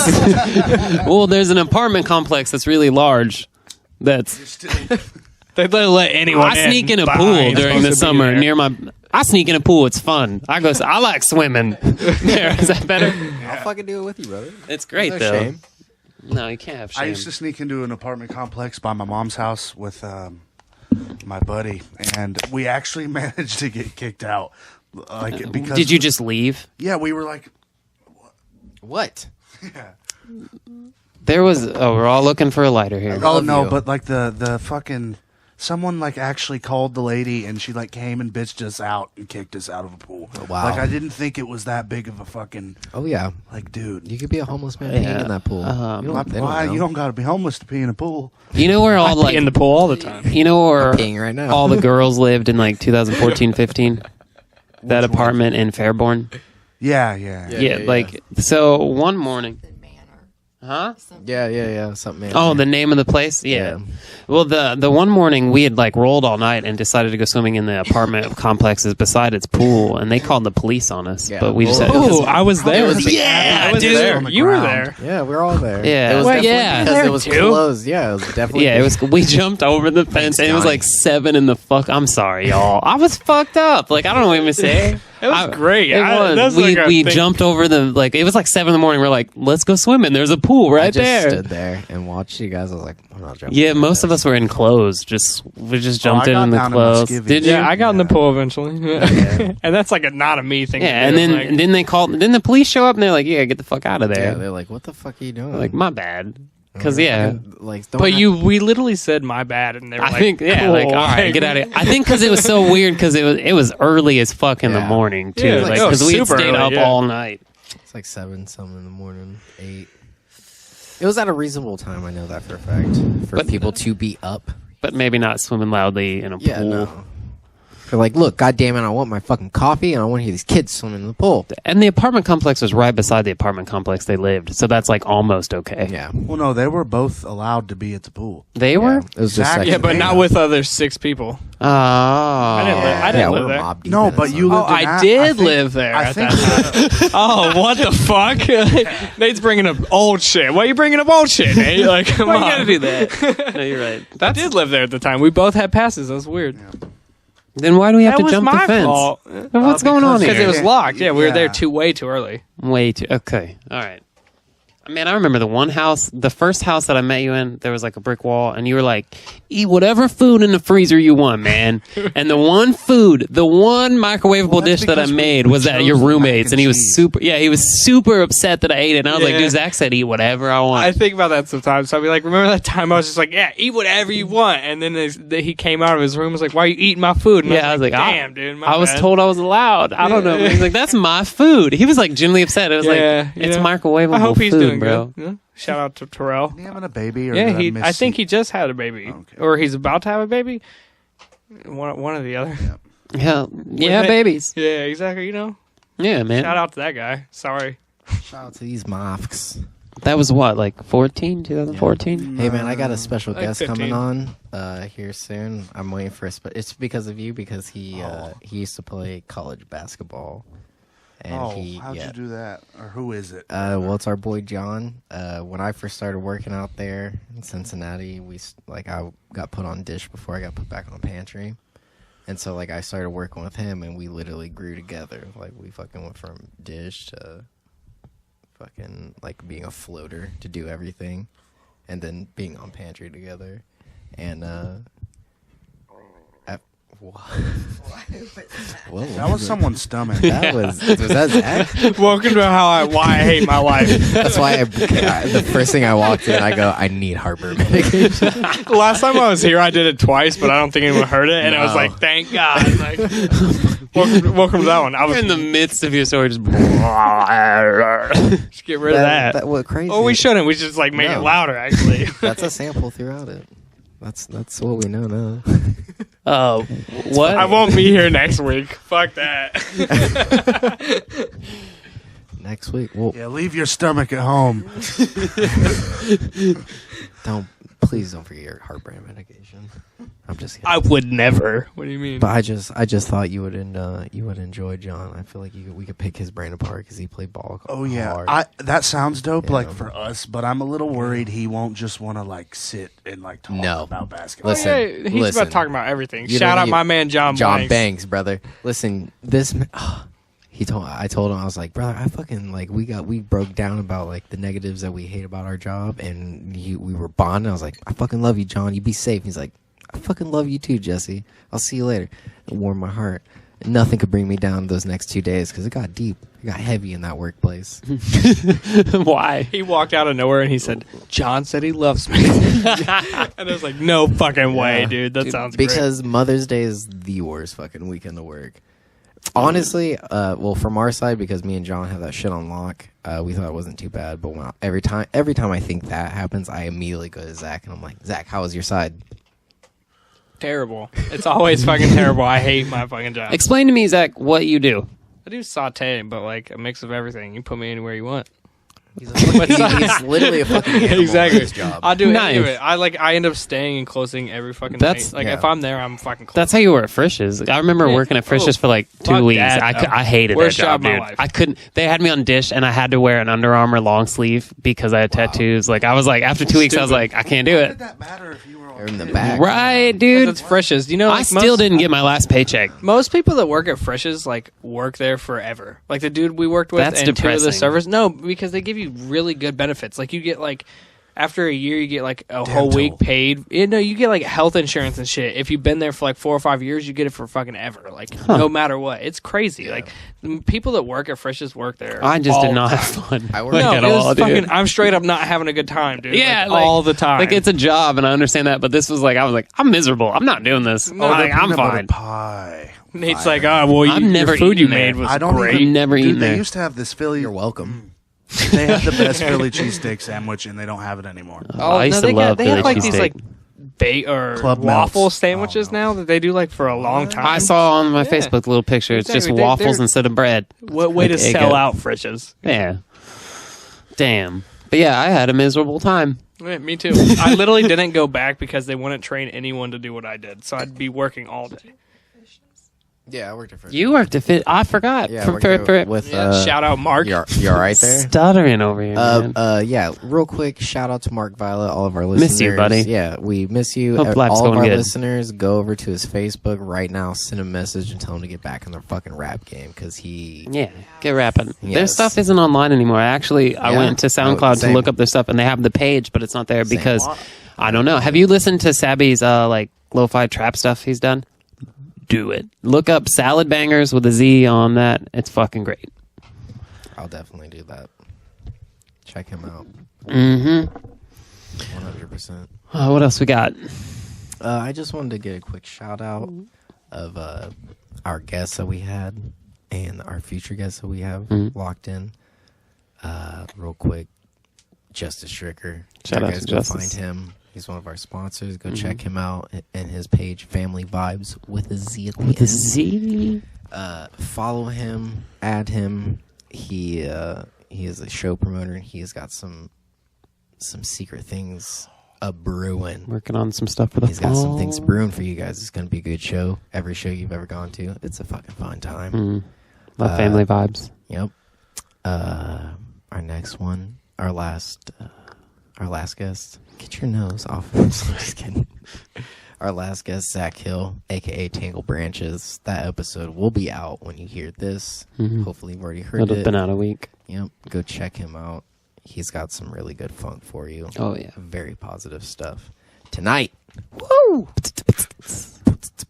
Well, there's an apartment complex that's really large. That's They let anyone I sneak in a but I pool ain't during the supposed to be summer there. near my. I sneak in a pool. It's fun. I like swimming. There, is that better? I'll fucking do it with you, brother. It's great No though. shame. No, you can't have shame. I used to sneak into an apartment complex by my mom's house with my buddy, and we actually managed to get kicked out. Like because Did you just leave? Yeah, we were like What? There was. Oh, we're all looking for a lighter here. Oh love no, you. but like the fucking someone like actually called the lady and she like came and bitched us out and kicked us out of a pool. Oh, wow. Like I didn't think it was that big of a fucking Oh yeah, like dude. you could be a homeless man peeing in that pool. Why you don't got to be homeless to pee in a pool? You know where all like in the pool all the time. you know where peeing right now. all the girls lived in like 2014-15. That Which one? apartment in Fairborn. Yeah. Yeah, like so. One morning, huh? yeah, something. Oh, the name of the place? Yeah. Well, the one morning we had like rolled all night and decided to go swimming in the apartment complexes beside its pool, and they called the police on us. Yeah. But we just Oh, I was there. Yeah, I was dude. there. On the You were ground. there. Yeah, we're all there. Yeah. it was Well, definitely yeah. because There it was too? closed. Yeah, it was definitely. yeah, it was. We jumped over the fence, and it was Jonny. like 7 in the fuck. I'm sorry, y'all. I was fucked up. Like I don't know what to say. It was great. It was. That's We like a we thing. jumped over the like. It was like 7 in the morning. We're like, let's go swimming. There's a pool I right just there. stood there and watched you guys. I was like, I'm not jumping. Yeah, most of us were in clothes. We just jumped I got in the down to clothes. Muscovy. Did you? Yeah, I got in the Yeah. pool eventually, and that's like not a me thing. Yeah, to do. and then Like, then they called. Then the police show up and they're like, "Yeah, get the fuck out of Yeah, there." they're like, what the fuck are you doing? Like, my bad. Because yeah, like, don't but have- we literally said my bad, and they were I like, think yeah, cool. like all right, get out of here. I think because it was so weird because it was early as fuck in the Yeah. morning too. Yeah, like it was because we had super stayed early, up yeah. all night. It's like 7 something in the morning, 8. It was at a reasonable time. I know that for a fact. For But- people to be up. But maybe not swimming loudly in a Yeah, pool. no. They're like, look, goddamn it, I want my fucking coffee and I want to hear these kids swimming in the pool. And the apartment complex was right beside the apartment complex they lived, so that's like almost okay. Yeah. Well, no, they were both allowed to be at the pool. They were. It was just Zach- like, Yeah, but not with other 6 people. Oh, I didn't live we're there. mob No, defense, but you huh? Oh, lived in I that- did think- live there I at think that time. Oh, what the fuck? Nate's bringing up old shit. Why are you bringing up old shit, Nate? Like, come Why on. you gotta do that? No, you're right. I did live there at the time. We both had passes. That was weird. Then why do we have That to was jump my the fence? fault. What's going on Because here? it was locked. Yeah, we were there Yeah. way too early. Way too. Okay. All right. Man, I remember the one house, the first house that I met you in, there was like a brick wall, and you were like, eat whatever food in the freezer you want, man. And the one microwavable Well, that's dish that I because we- made we was at chose your the mac roommates, and and he was cheese. he was super upset that I ate it. And I was like, Yeah. dude, Zach said eat whatever I want. I think about that sometimes. So I'll be like, remember that time I was just like, yeah, eat whatever you want. And then he came out of his room and was like, why are you eating my food? And yeah, I was like, damn, dude. My I was bad. told I was allowed. I don't know. He's like, that's my food. He was like genuinely upset. It was Yeah, like, it's yeah. microwavable I hope he's food, doing bro. good. Yeah. Shout out to Terrell. Is he having a baby? Or Yeah, did I miss I think it? he just had a baby. Okay. Or he's about to have a baby. One or the other. Yeah, yeah, it- babies. Yeah, exactly. You know, Yeah, man. shout out to that guy. Sorry. Shout out to these mofks. That was what, like 2014? Hey man, I got a special Like guest 15. coming on here soon. I'm waiting for it's because of you because he used to play college basketball. And Oh, he how'd you do that? Or who is it? well, it's our boy John. When I first started working out there in Cincinnati, I got put on dish before I got put back on pantry. And so I started working with him and we literally grew together. Like we fucking went from dish to fucking being a floater to do everything and then being on pantry together. And Whoa. That was someone's stomach. That was that Zach? Welcome to why I hate my life. That's why the first thing I walked in, I go, I need heartburn medication. Last time I was here, I did it twice, but I don't think anyone heard it, and I was No. like, "Thank God!" Like, welcome to that one. I was In the midst of your story, just just get rid of that. What crazy? Oh, we shouldn't. We just make it No. louder. Actually, That's a sample throughout it. That's what we know now. what? I won't be here next week. Fuck that. Next week, well, Yeah, leave your stomach at home. please don't forget your heartburn medication. I'm just kidding. I would never. What do you mean? But I just thought you would enjoy John. I feel like we could pick his brain apart because he played ball. Oh yeah, hard. that sounds dope. Yeah. For us, but I'm a little worried he won't just want to sit and talk No. about basketball. Listen, Yeah, he's listen. about talking about everything. You Shout know, out my man John Banks, brother. Listen, I told him, I was like, brother, I fucking we broke down about the negatives that we hate about our job, and we were bonding. I was like, I fucking love you, John. You be safe. He's like, I fucking love you too, Jesse. I'll see you later. It warmed my heart. Nothing could bring me down those next 2 days because it got deep. It got heavy in that workplace. Why? He walked out of nowhere and he said, "John said he loves me." And I was like, "No fucking way, Yeah. dude. That sounds great." Because Mother's Day is the worst fucking weekend to work. Honestly, well, from our side, because me and John have that shit on lock, we thought it wasn't too bad. But every time I think that happens, I immediately go to Zach and I'm like, Zach, how was your side? Terrible. It's always fucking terrible. I hate my fucking job. Explain to me, Zach, what you do. I do sauteing, but like a mix of everything. You put me anywhere you want. He's literally a fucking animal Exactly. at his job. I'll do Nice. any of it. I end up staying and closing every fucking That's- night. Like yeah. if I'm there, I'm fucking closing. That's how you were at Frisch's. I remember Yeah. working at Frisch's for like 2 fuck weeks. that, I hated Worst that job, job of my dude. life. I couldn't. They had me on dish, and I had to wear an Under Armour long sleeve because I had tattoos. Like I was like, after 2 weeks, I was Stupid. like, I can't do Why it. did that matter if you were Or in the back. Right, But dude. it's Frisch's. You know, I like, still didn't get my last paycheck. Most people that work at Frisch's like work there forever. Like the dude we worked with That's and two of depressing. the servers. No, because they give you really good benefits. Like you get like after a year, you get like a whole Dental. week paid. No, you get like health insurance and shit. If you've been there for like 4 or 5 years, you get it for fucking ever. Like no matter what, it's crazy. Like people that work at Frisch's work there. I just all did the not time. have fun. I work Like, No, at it all, was dude. fucking. I'm straight up not having a good time, dude. Yeah, like, all the time. Like it's a job, and I understand that, but this was like I was like, I'm miserable. I'm not doing this. No, I'm Peanut butter fine. pie. Nate's like, oh well, I've your never food you eaten made there. was I don't great. even, Never dude, eaten they there. used to have this Philly. You're welcome. They had the best Philly cheesesteak sandwich, and they don't have it anymore. Oh, I used to love they Philly have like these cheesesteak. like or Club waffle melts. sandwiches Oh, no. now that they do like for a long time. I saw on my Yeah. Facebook the little picture. It's just Exactly. waffles They're- instead of bread. What way to Like egg sell yolk. out Frisch's? Yeah. Damn. But yeah, I had a miserable time. Yeah, me too. I literally didn't go back because they wouldn't train anyone to do what I did, so I'd be working all day. Yeah, I worked at first. You worked at Fit. I forgot. Yeah, I worked there with Shout out Mark. You all right there? Stuttering over here, man. Yeah, real quick, shout out to Mark Violet, all of our listeners. Miss you, buddy. Yeah, we miss you. Hope life's all of going our good. listeners, go over to his Facebook right now, send him a message, and tell him to get back in their fucking rap game because he. Yeah, get rapping. Their Yes. stuff isn't online anymore. I Yeah. went to SoundCloud to Same. look up their stuff, and they have the page, but it's not there Same. because I don't know. Have you listened to Sabby's like lo-fi trap stuff he's done? Do it. Look up Salad Bangers with a Z on that. It's fucking great. I'll definitely do that. Check him out. Mm-hmm. 100%. What else we got? I just wanted to get a quick shout out of our guests that we had and our future guests that we have locked in. Real quick, Justice Stricker. Shout you out guys to go Justice. find him. He's one of our sponsors. Go check him out and his page, Family Vibes with a Z. at the With a end. Z. Follow him, add him. He is a show promoter and he has got some secret things a brewing. Working on some stuff for the He's got some things fall. brewing for you guys. It's going to be a good show. Every show you've ever gone to, it's a fucking fun time. Love family vibes. Yep. Our next one, our last guest. Get your nose off. I'm just kidding. Our last guest, Zach Hill, aka Tangle Branches. That episode will be out when you hear this. Hopefully, you've already heard It'll it. have been out a week. Yep. Go check him out. He's got some really good funk for you. Oh, yeah. Very positive stuff. Tonight.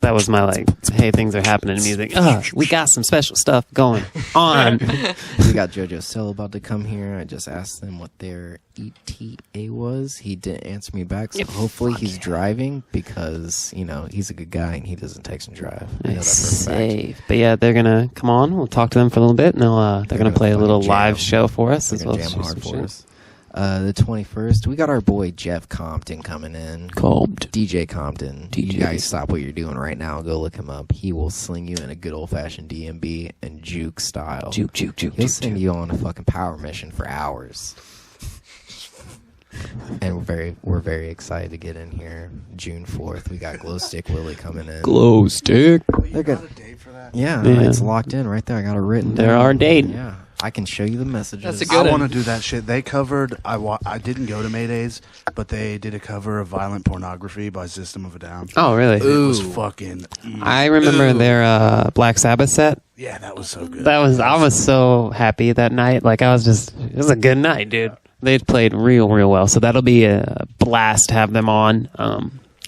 That was my like, hey, things are happening in music. We got some special stuff going on. We got JoJo Cell about to come here. I just asked them what their ETA was. He didn't answer me back, so hopefully he's driving because, he's a good guy and he doesn't text and drive. I know that for a fact. Safe. But yeah, they're gonna come on. We'll talk to them for a little bit, and they're gonna play a little fucking live jam. show for us They're as gonna well. jam as hard some for shit. us. The 21st, we got our boy Jeff Compton coming in. DJ Compton. DJ. You guys stop what you're doing right now. Go look him up. He will sling you in a good old-fashioned DMB and juke style. Juke. He'll send you on a fucking power mission for hours. And we're very excited to get in here. June 4th, we got Glow Stick Willie coming in. Glow stick. They're good. Got a date for that? Yeah, Yeah. it's locked in right there. I got it written They're down. our date. Yeah, I can show you the messages. That's a good I one. want to do that shit. They covered. I didn't go to Maydays, but they did a cover of "Violent Pornography" by System of a Down. Oh, really? It was fucking. I remember their Black Sabbath set. Yeah, that was so good. I was so happy that night. Like it was a good night, dude. They played real well. So that'll be a blast to have them on.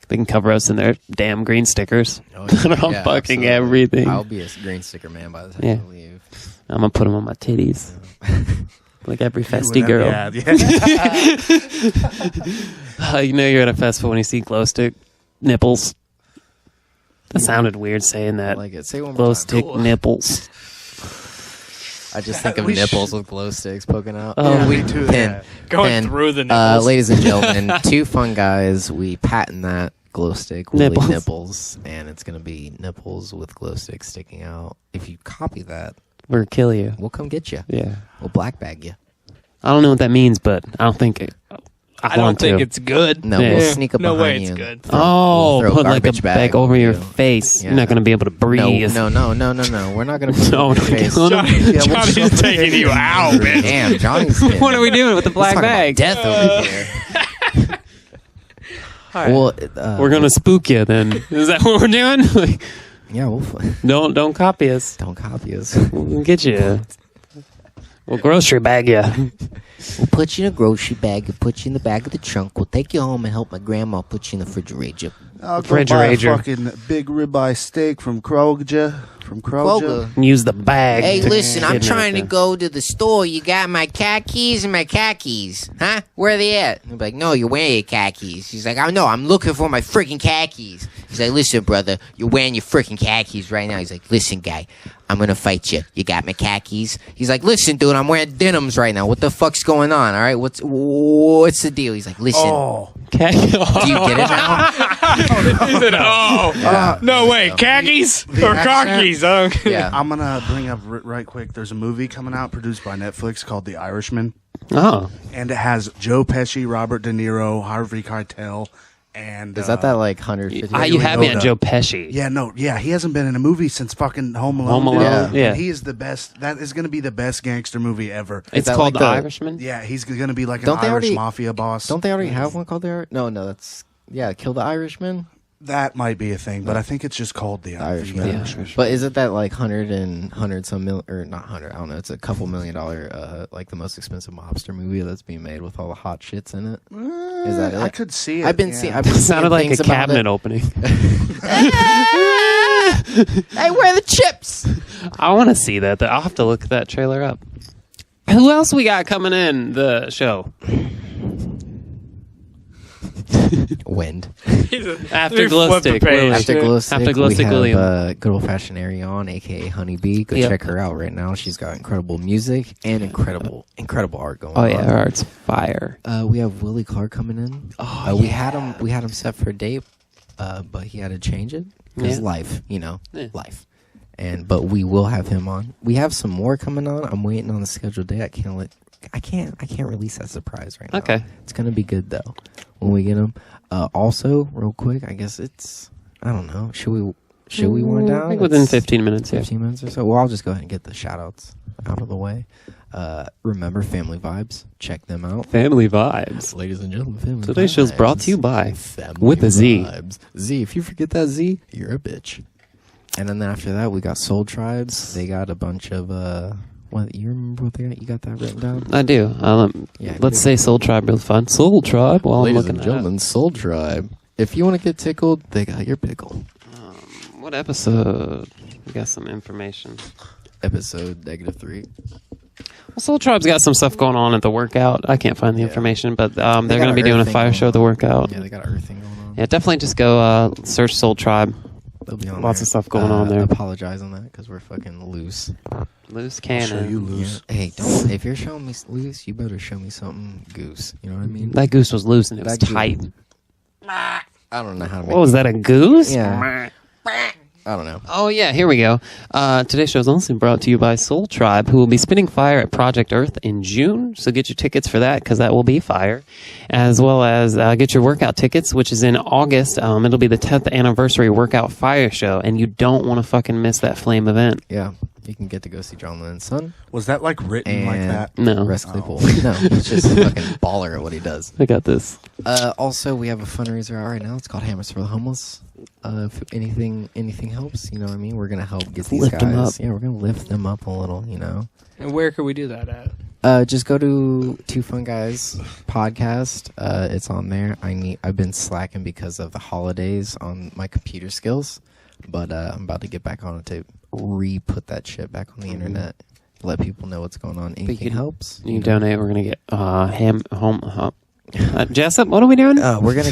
They can cover us in their damn green stickers. Oh, Put on yeah, fucking absolutely. everything. I'll be a green sticker man by the time Yeah. I leave. I'm gonna put them on my titties, like every festy girl. Yeah. You know you're at a festival when you see glow stick nipples. That sounded weird saying that. I like it. Say it one more Glow time. stick nipples. I just think of We nipples with glow sticks poking out. Oh, Yeah, me too. Pin. Going Pin. through the nipples. Ladies and gentlemen, 2 fun guys. We patent that glow stick with Nipples. nipples, and it's gonna be nipples with glow sticks sticking out. If you copy that, We're gonna kill you. we'll come get you. Yeah. We'll black bag you. I don't know what that means, but I don't think I I don't want think to. it's good. No, Yeah. we'll sneak up No behind way you. it's and good. Oh, we'll throw put like a garbage bag over on your you. face. Yeah. You're not gonna be able to breathe. No. We're not gonna put it No, on your we're face. gonna- Johnny's taking you out, man. Damn, Johnny's. What are we doing with the black bag? Death over here. Well, We're gonna spook you. Then is that what we're doing? Like, yeah, we'll don't copy us. don't copy us. We'll get you. We'll grocery bag you. We'll put you in a grocery bag and put you in the back of the trunk. We'll take you home and help my grandma put you in the refrigerator. I'll go buy a Refrigerator. fucking big ribeye steak from Kroger. Use the bag. Hey, to listen, I'm kidnap trying to you. go to the store. You got my khakis and my khakis. Huh? Where are they at? I'm like, no, you're wearing your khakis. He's like, I know, I'm looking for my freaking khakis. He's like, listen, brother, you're wearing your freaking khakis right now. He's like, listen, guy, I'm going to fight you. You got my khakis? He's like, listen, dude, I'm wearing denims right now. What the fuck's going on? All right, what's the deal? He's like, listen, Okay. do you get it now? He said, "Oh, no way, khakis or accent? cockies?" I don't. Yeah. I'm gonna bring up right quick. There's a movie coming out produced by Netflix called The Irishman, Oh, and it has Joe Pesci, Robert De Niro, Harvey Keitel, and Is that like 150? you have me at Yoda. Joe Pesci. Yeah, he hasn't been in a movie since fucking Home Alone. Home Alone, dude. yeah. And he is the best. That is going to be the best gangster movie ever. It's that called like The the- Irishman. Yeah, he's going to be like an Don't they Irish already- mafia boss. Don't they already have one called the No, that's Kill the Irishman. That might be a thing, but I think it's just called The Irishman. Irishman. But is it that like 100 some mil or not 100? I don't know. It's a couple $1 million, like the most expensive mobster movie that's being made with all the hot shits in it. Is that it? I could see it. I've been yeah. seeing. I've been It sounded seeing like a things about cabinet it. opening. Hey, where are the chips? I want to see that. I'll have to look that trailer up. Who else we got coming in the show? Wind. After Glow Stick, Willie. After Glow Stick, After Glow we Stick have William. good old fashioned Ariane, aka Honeybee. Go Yep. check her out right now. She's got incredible music and incredible art going Oh on. yeah, her art's fire. We have Willie Clark coming in. Oh, We had him set for a date, but he had to change it because Yeah. life, Yeah. life. But we will have him on. We have some more coming on. I'm waiting on the scheduled date. I can't release that surprise right now. Okay. It's gonna be good though when we get him. Also, real quick, I guess I don't know. Should we wind down? I think within 15 minutes, yeah. 15 minutes or so. Well, I'll just go ahead and get the shout outs out of the way. Remember Family Vibes. Check them out. Family vibes. Ladies and gentlemen, Family Today's show's Vibes. brought to you by Family with a Z. Vibes. Z. If you forget that Z, you're a bitch. And then after that, we got Soul Tribes. They got a bunch of what you remember what they got? You got that written down? I do. Yeah, Let's say Soul Tribe real fun. Soul Tribe while Ladies I'm and looking at gentlemen, Soul Tribe. If you want to get tickled, they got your pickle. what episode. We got some information. Episode -3. Well, Soul Tribe's got some stuff going on at the workout. I can't find the information, but they're got going to be an doing a Earth thing fire going show at the on. workout. Yeah, they got an Earth thing going on. Yeah, definitely just go search Soul Tribe. They'll be on Lots there. of stuff going on there. Apologize on that because we're fucking loose. Loose I'll show cannon. you loose. Yeah. Hey, don't. If you're showing me loose, you better show me something goose. You know what I mean? That goose was loose and it was That goose- tight. I don't know how to make What was that, a goose? Yeah. I don't know. Oh, yeah, here we go. Today's show is also brought to you by Soul Tribe, who will be spinning fire at Project Earth in June. So get your tickets for that, because that will be fire. As well as get your workout tickets, which is in August. It'll be the 10th anniversary workout fire show, and you don't want to fucking miss that flame event. Yeah. You can get to go see John Lennon's son. Was that like written like And that? No. Russ Claypool. No, he's just a fucking baller at what he does. I got this. Also, we have a fundraiser out right now. It's called Hammers for the Homeless. If anything helps, you know what I mean? We're going to help get these Lift guys. them up. Yeah, we're going to lift them up a little, you know? And where could we do that at? Just go to Two Fun Guys podcast. It's on there. I've been slacking because of the holidays on my computer skills, but I'm about to get back on it to re-put that shit back on the internet. Let people know what's going on. Anything helps. You can donate. We're gonna get Jessup, what are we doing? We're gonna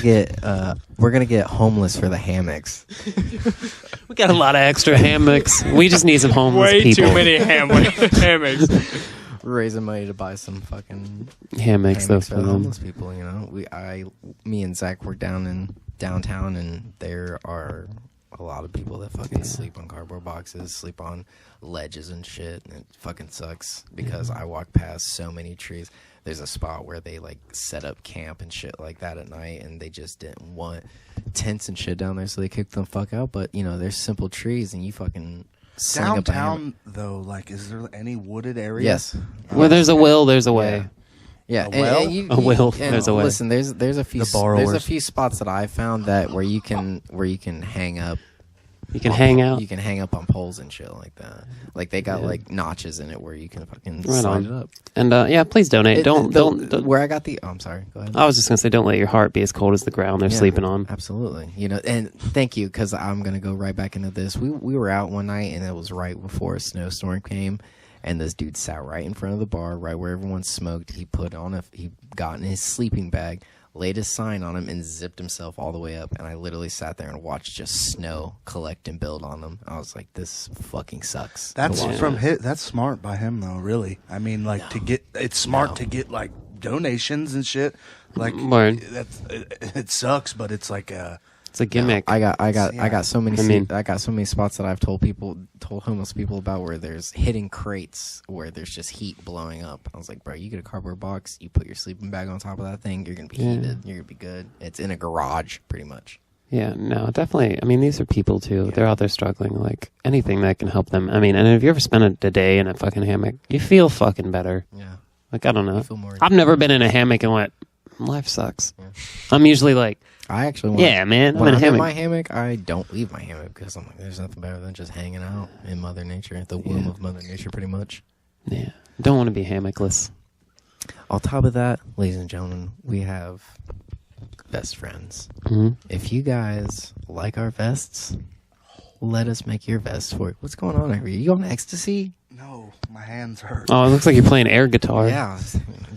get homeless for the hammocks. We got a lot of extra hammocks. We just need some homeless Way people. too many hammocks. We're raising money to buy some fucking hammocks though for for the them. homeless people. You know, me and Zach were down in downtown, and there are a lot of people that fucking sleep on cardboard boxes, sleep on ledges and shit, and it fucking sucks because I walk past so many trees. There's a spot where they like set up camp and shit like that at night, and they just didn't want tents and shit down there, so they kicked them fuck out. But you know, there's simple trees, and you fucking sling up a hammer. Downtown, though, like, is there any wooded area? Yes. Where there's a will, there's a way. Yeah, A well? A will, there's a way. Listen, there's a few The borrowers. there's a few spots that I found that where you can hang up. You can hang out. You can hang up on poles and shit like that. Like they got like notches in it where you can fucking Right slide on. it up. And yeah, please donate. Don't. Where I got the. Oh, I'm sorry. Go ahead. I was just gonna say, don't let your heart be as cold as the ground they're Yeah, sleeping on. Absolutely. You know, and thank you, because I'm gonna go right back into this. We were out one night, and it was right before a snowstorm came, and this dude sat right in front of the bar, right where everyone smoked. He got in his sleeping bag, laid a sign on him, and zipped himself all the way up. And I literally sat there and watched just snow collect and build on him. I was like, this fucking sucks. That's Yeah. That's smart by him, though. Really, I mean, like it's smart to get like donations and shit. Like Word. it sucks, but it's like It's a gimmick. I got so many I mean- I got so many spots that I've told homeless people about where there's hidden crates where there's just heat blowing up. I was like, bro, you get a cardboard box, you put your sleeping bag on top of that thing, you're gonna be heated, you're gonna be good. It's in a garage, pretty much. Yeah, no, definitely. I mean, these are people too. They're out there struggling. Like anything that can help them. I mean, and if you ever spend a day in a fucking hammock, you feel fucking better. Yeah. Like I don't know. feel more- I've never been in a hammock and went, life sucks. Yeah. I'm usually like, I actually yeah, man, I'm when in a I'm in hammock. my hammock, I don't leave my hammock because I'm like, there's nothing better than just hanging out in Mother Nature, the womb of Mother Nature, pretty much. Yeah, don't want to be hammockless. On top of that, ladies and gentlemen, we have best friends. Hmm. If you guys like our vests, let us make your vest for you. What's going on over here? You on ecstasy? no, my hands hurt. Oh, it looks like you're playing air guitar. Yeah.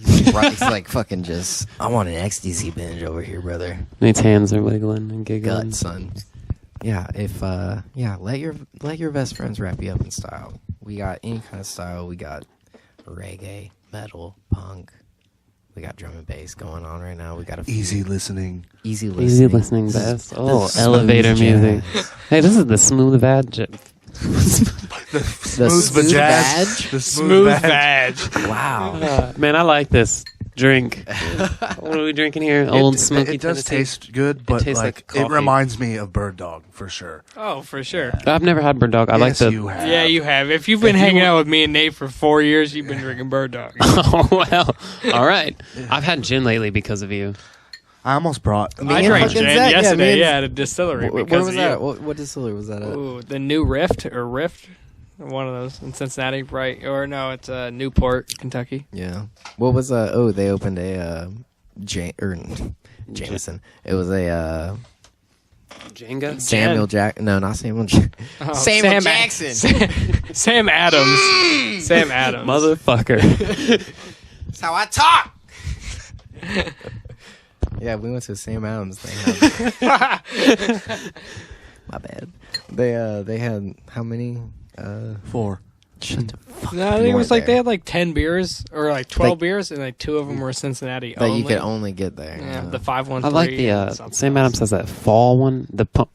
It's like fucking just, I want an ecstasy binge over here, brother. And his hands are wiggling and giggling. Gut, son. Yeah, let your best friends wrap you up in style. We got any kind of style. We got reggae, metal, punk. We got drum and bass going on right now. We got a few Easy listening. easy listening. Easy listening best. Oh, smooth elevator jazz. music. Hey, this is the smooth vag. The smooth badge. The Smooth badge. Wow. Man, I like this drink. What are we drinking here? Old smoky. It does Tennessee? taste good, but tastes like like it coffee. reminds me of Bird Dog for sure. Oh, for sure. I've never had bird dog. I like Yes, the. you have. Yeah, you have. If you've been hanging out with me and Nate for 4 years, you've been drinking Bird Dog. Oh well, all right. I've had gin lately because of you. I almost brought. I and drank fucking gin Zach, yeah, yesterday, me and- at a distillery. Where because was of that? you. What distillery was that at? Ooh, the new Rift. One of those in Cincinnati, right? Or no, it's Newport, Kentucky. Yeah. What was they opened a Jameson. It was a Jenga. Samuel Jack. No, not Samuel Jack. Oh, Samuel Sam Jackson. Sam Adams. Sam Adams. Motherfucker. That's how I talk. Yeah, we went to Sam Adams thing. My bad. They had how many? 4. Shut the fuck. No, I You think it was weren't like they there. had like 10 beers or like 12 Like- beers, and like 2 of them were Cincinnati that only. you could only get there. Yeah, the 513. I like the and something Sam else. Adams has that fall one. The pump.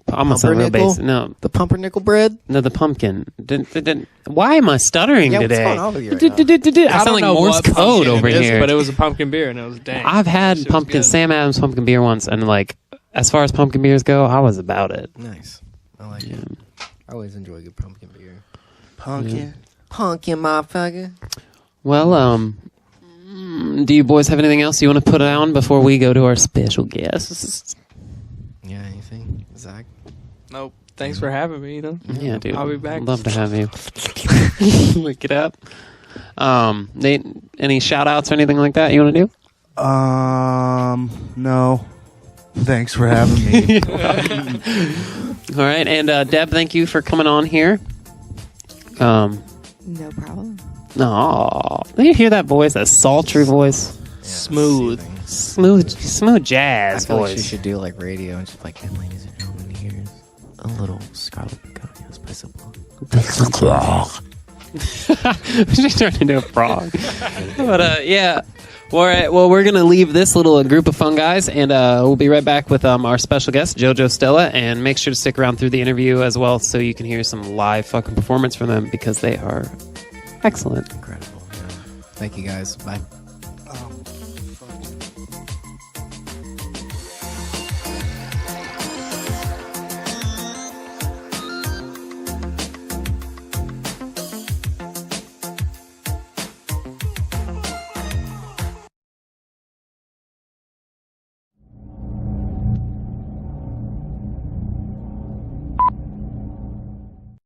I'm gonna sound real Pumpernickel? basic. No, the pumpernickel bread. no, the pumpkin. Why am I stuttering Yeah, what's today? going on with you right now? I I sound don't like know Morse what code pumpkin over it is, here. but it was a pumpkin beer, and it was dang. I've had Shit was pumpkin good. Sam Adams pumpkin beer once, and like as far as pumpkin beers go, I was about it. Nice. I like it. I always enjoy good pumpkin beer. Pumpkin. Pumpkin, motherfucker. Well, do you boys have anything else you want to put on before we go to our special guests? Yeah, anything? Zach? Nope. Thanks for having me. Yeah, dude. I'll be back. Love to have you. Look it up. Nate, any shout outs or anything like that you want to do? No. Thanks for having me. All right, and Deb, thank you for coming on here. No problem. Aw, did you hear that voice? That sultry voice, Smooth. smooth I jazz feel like she voice. should do like radio and just like, and ladies and gentlemen, here's a little Scarlet Picoteo's Pistol. She turned into a frog. But yeah. All right, well, we're going to leave this little group of fun guys, and we'll be right back with our special guest, JoJo Stella, and make sure to stick around through the interview as well so you can hear some live fucking performance from them because they are excellent. Incredible. Yeah. Thank you guys. Bye.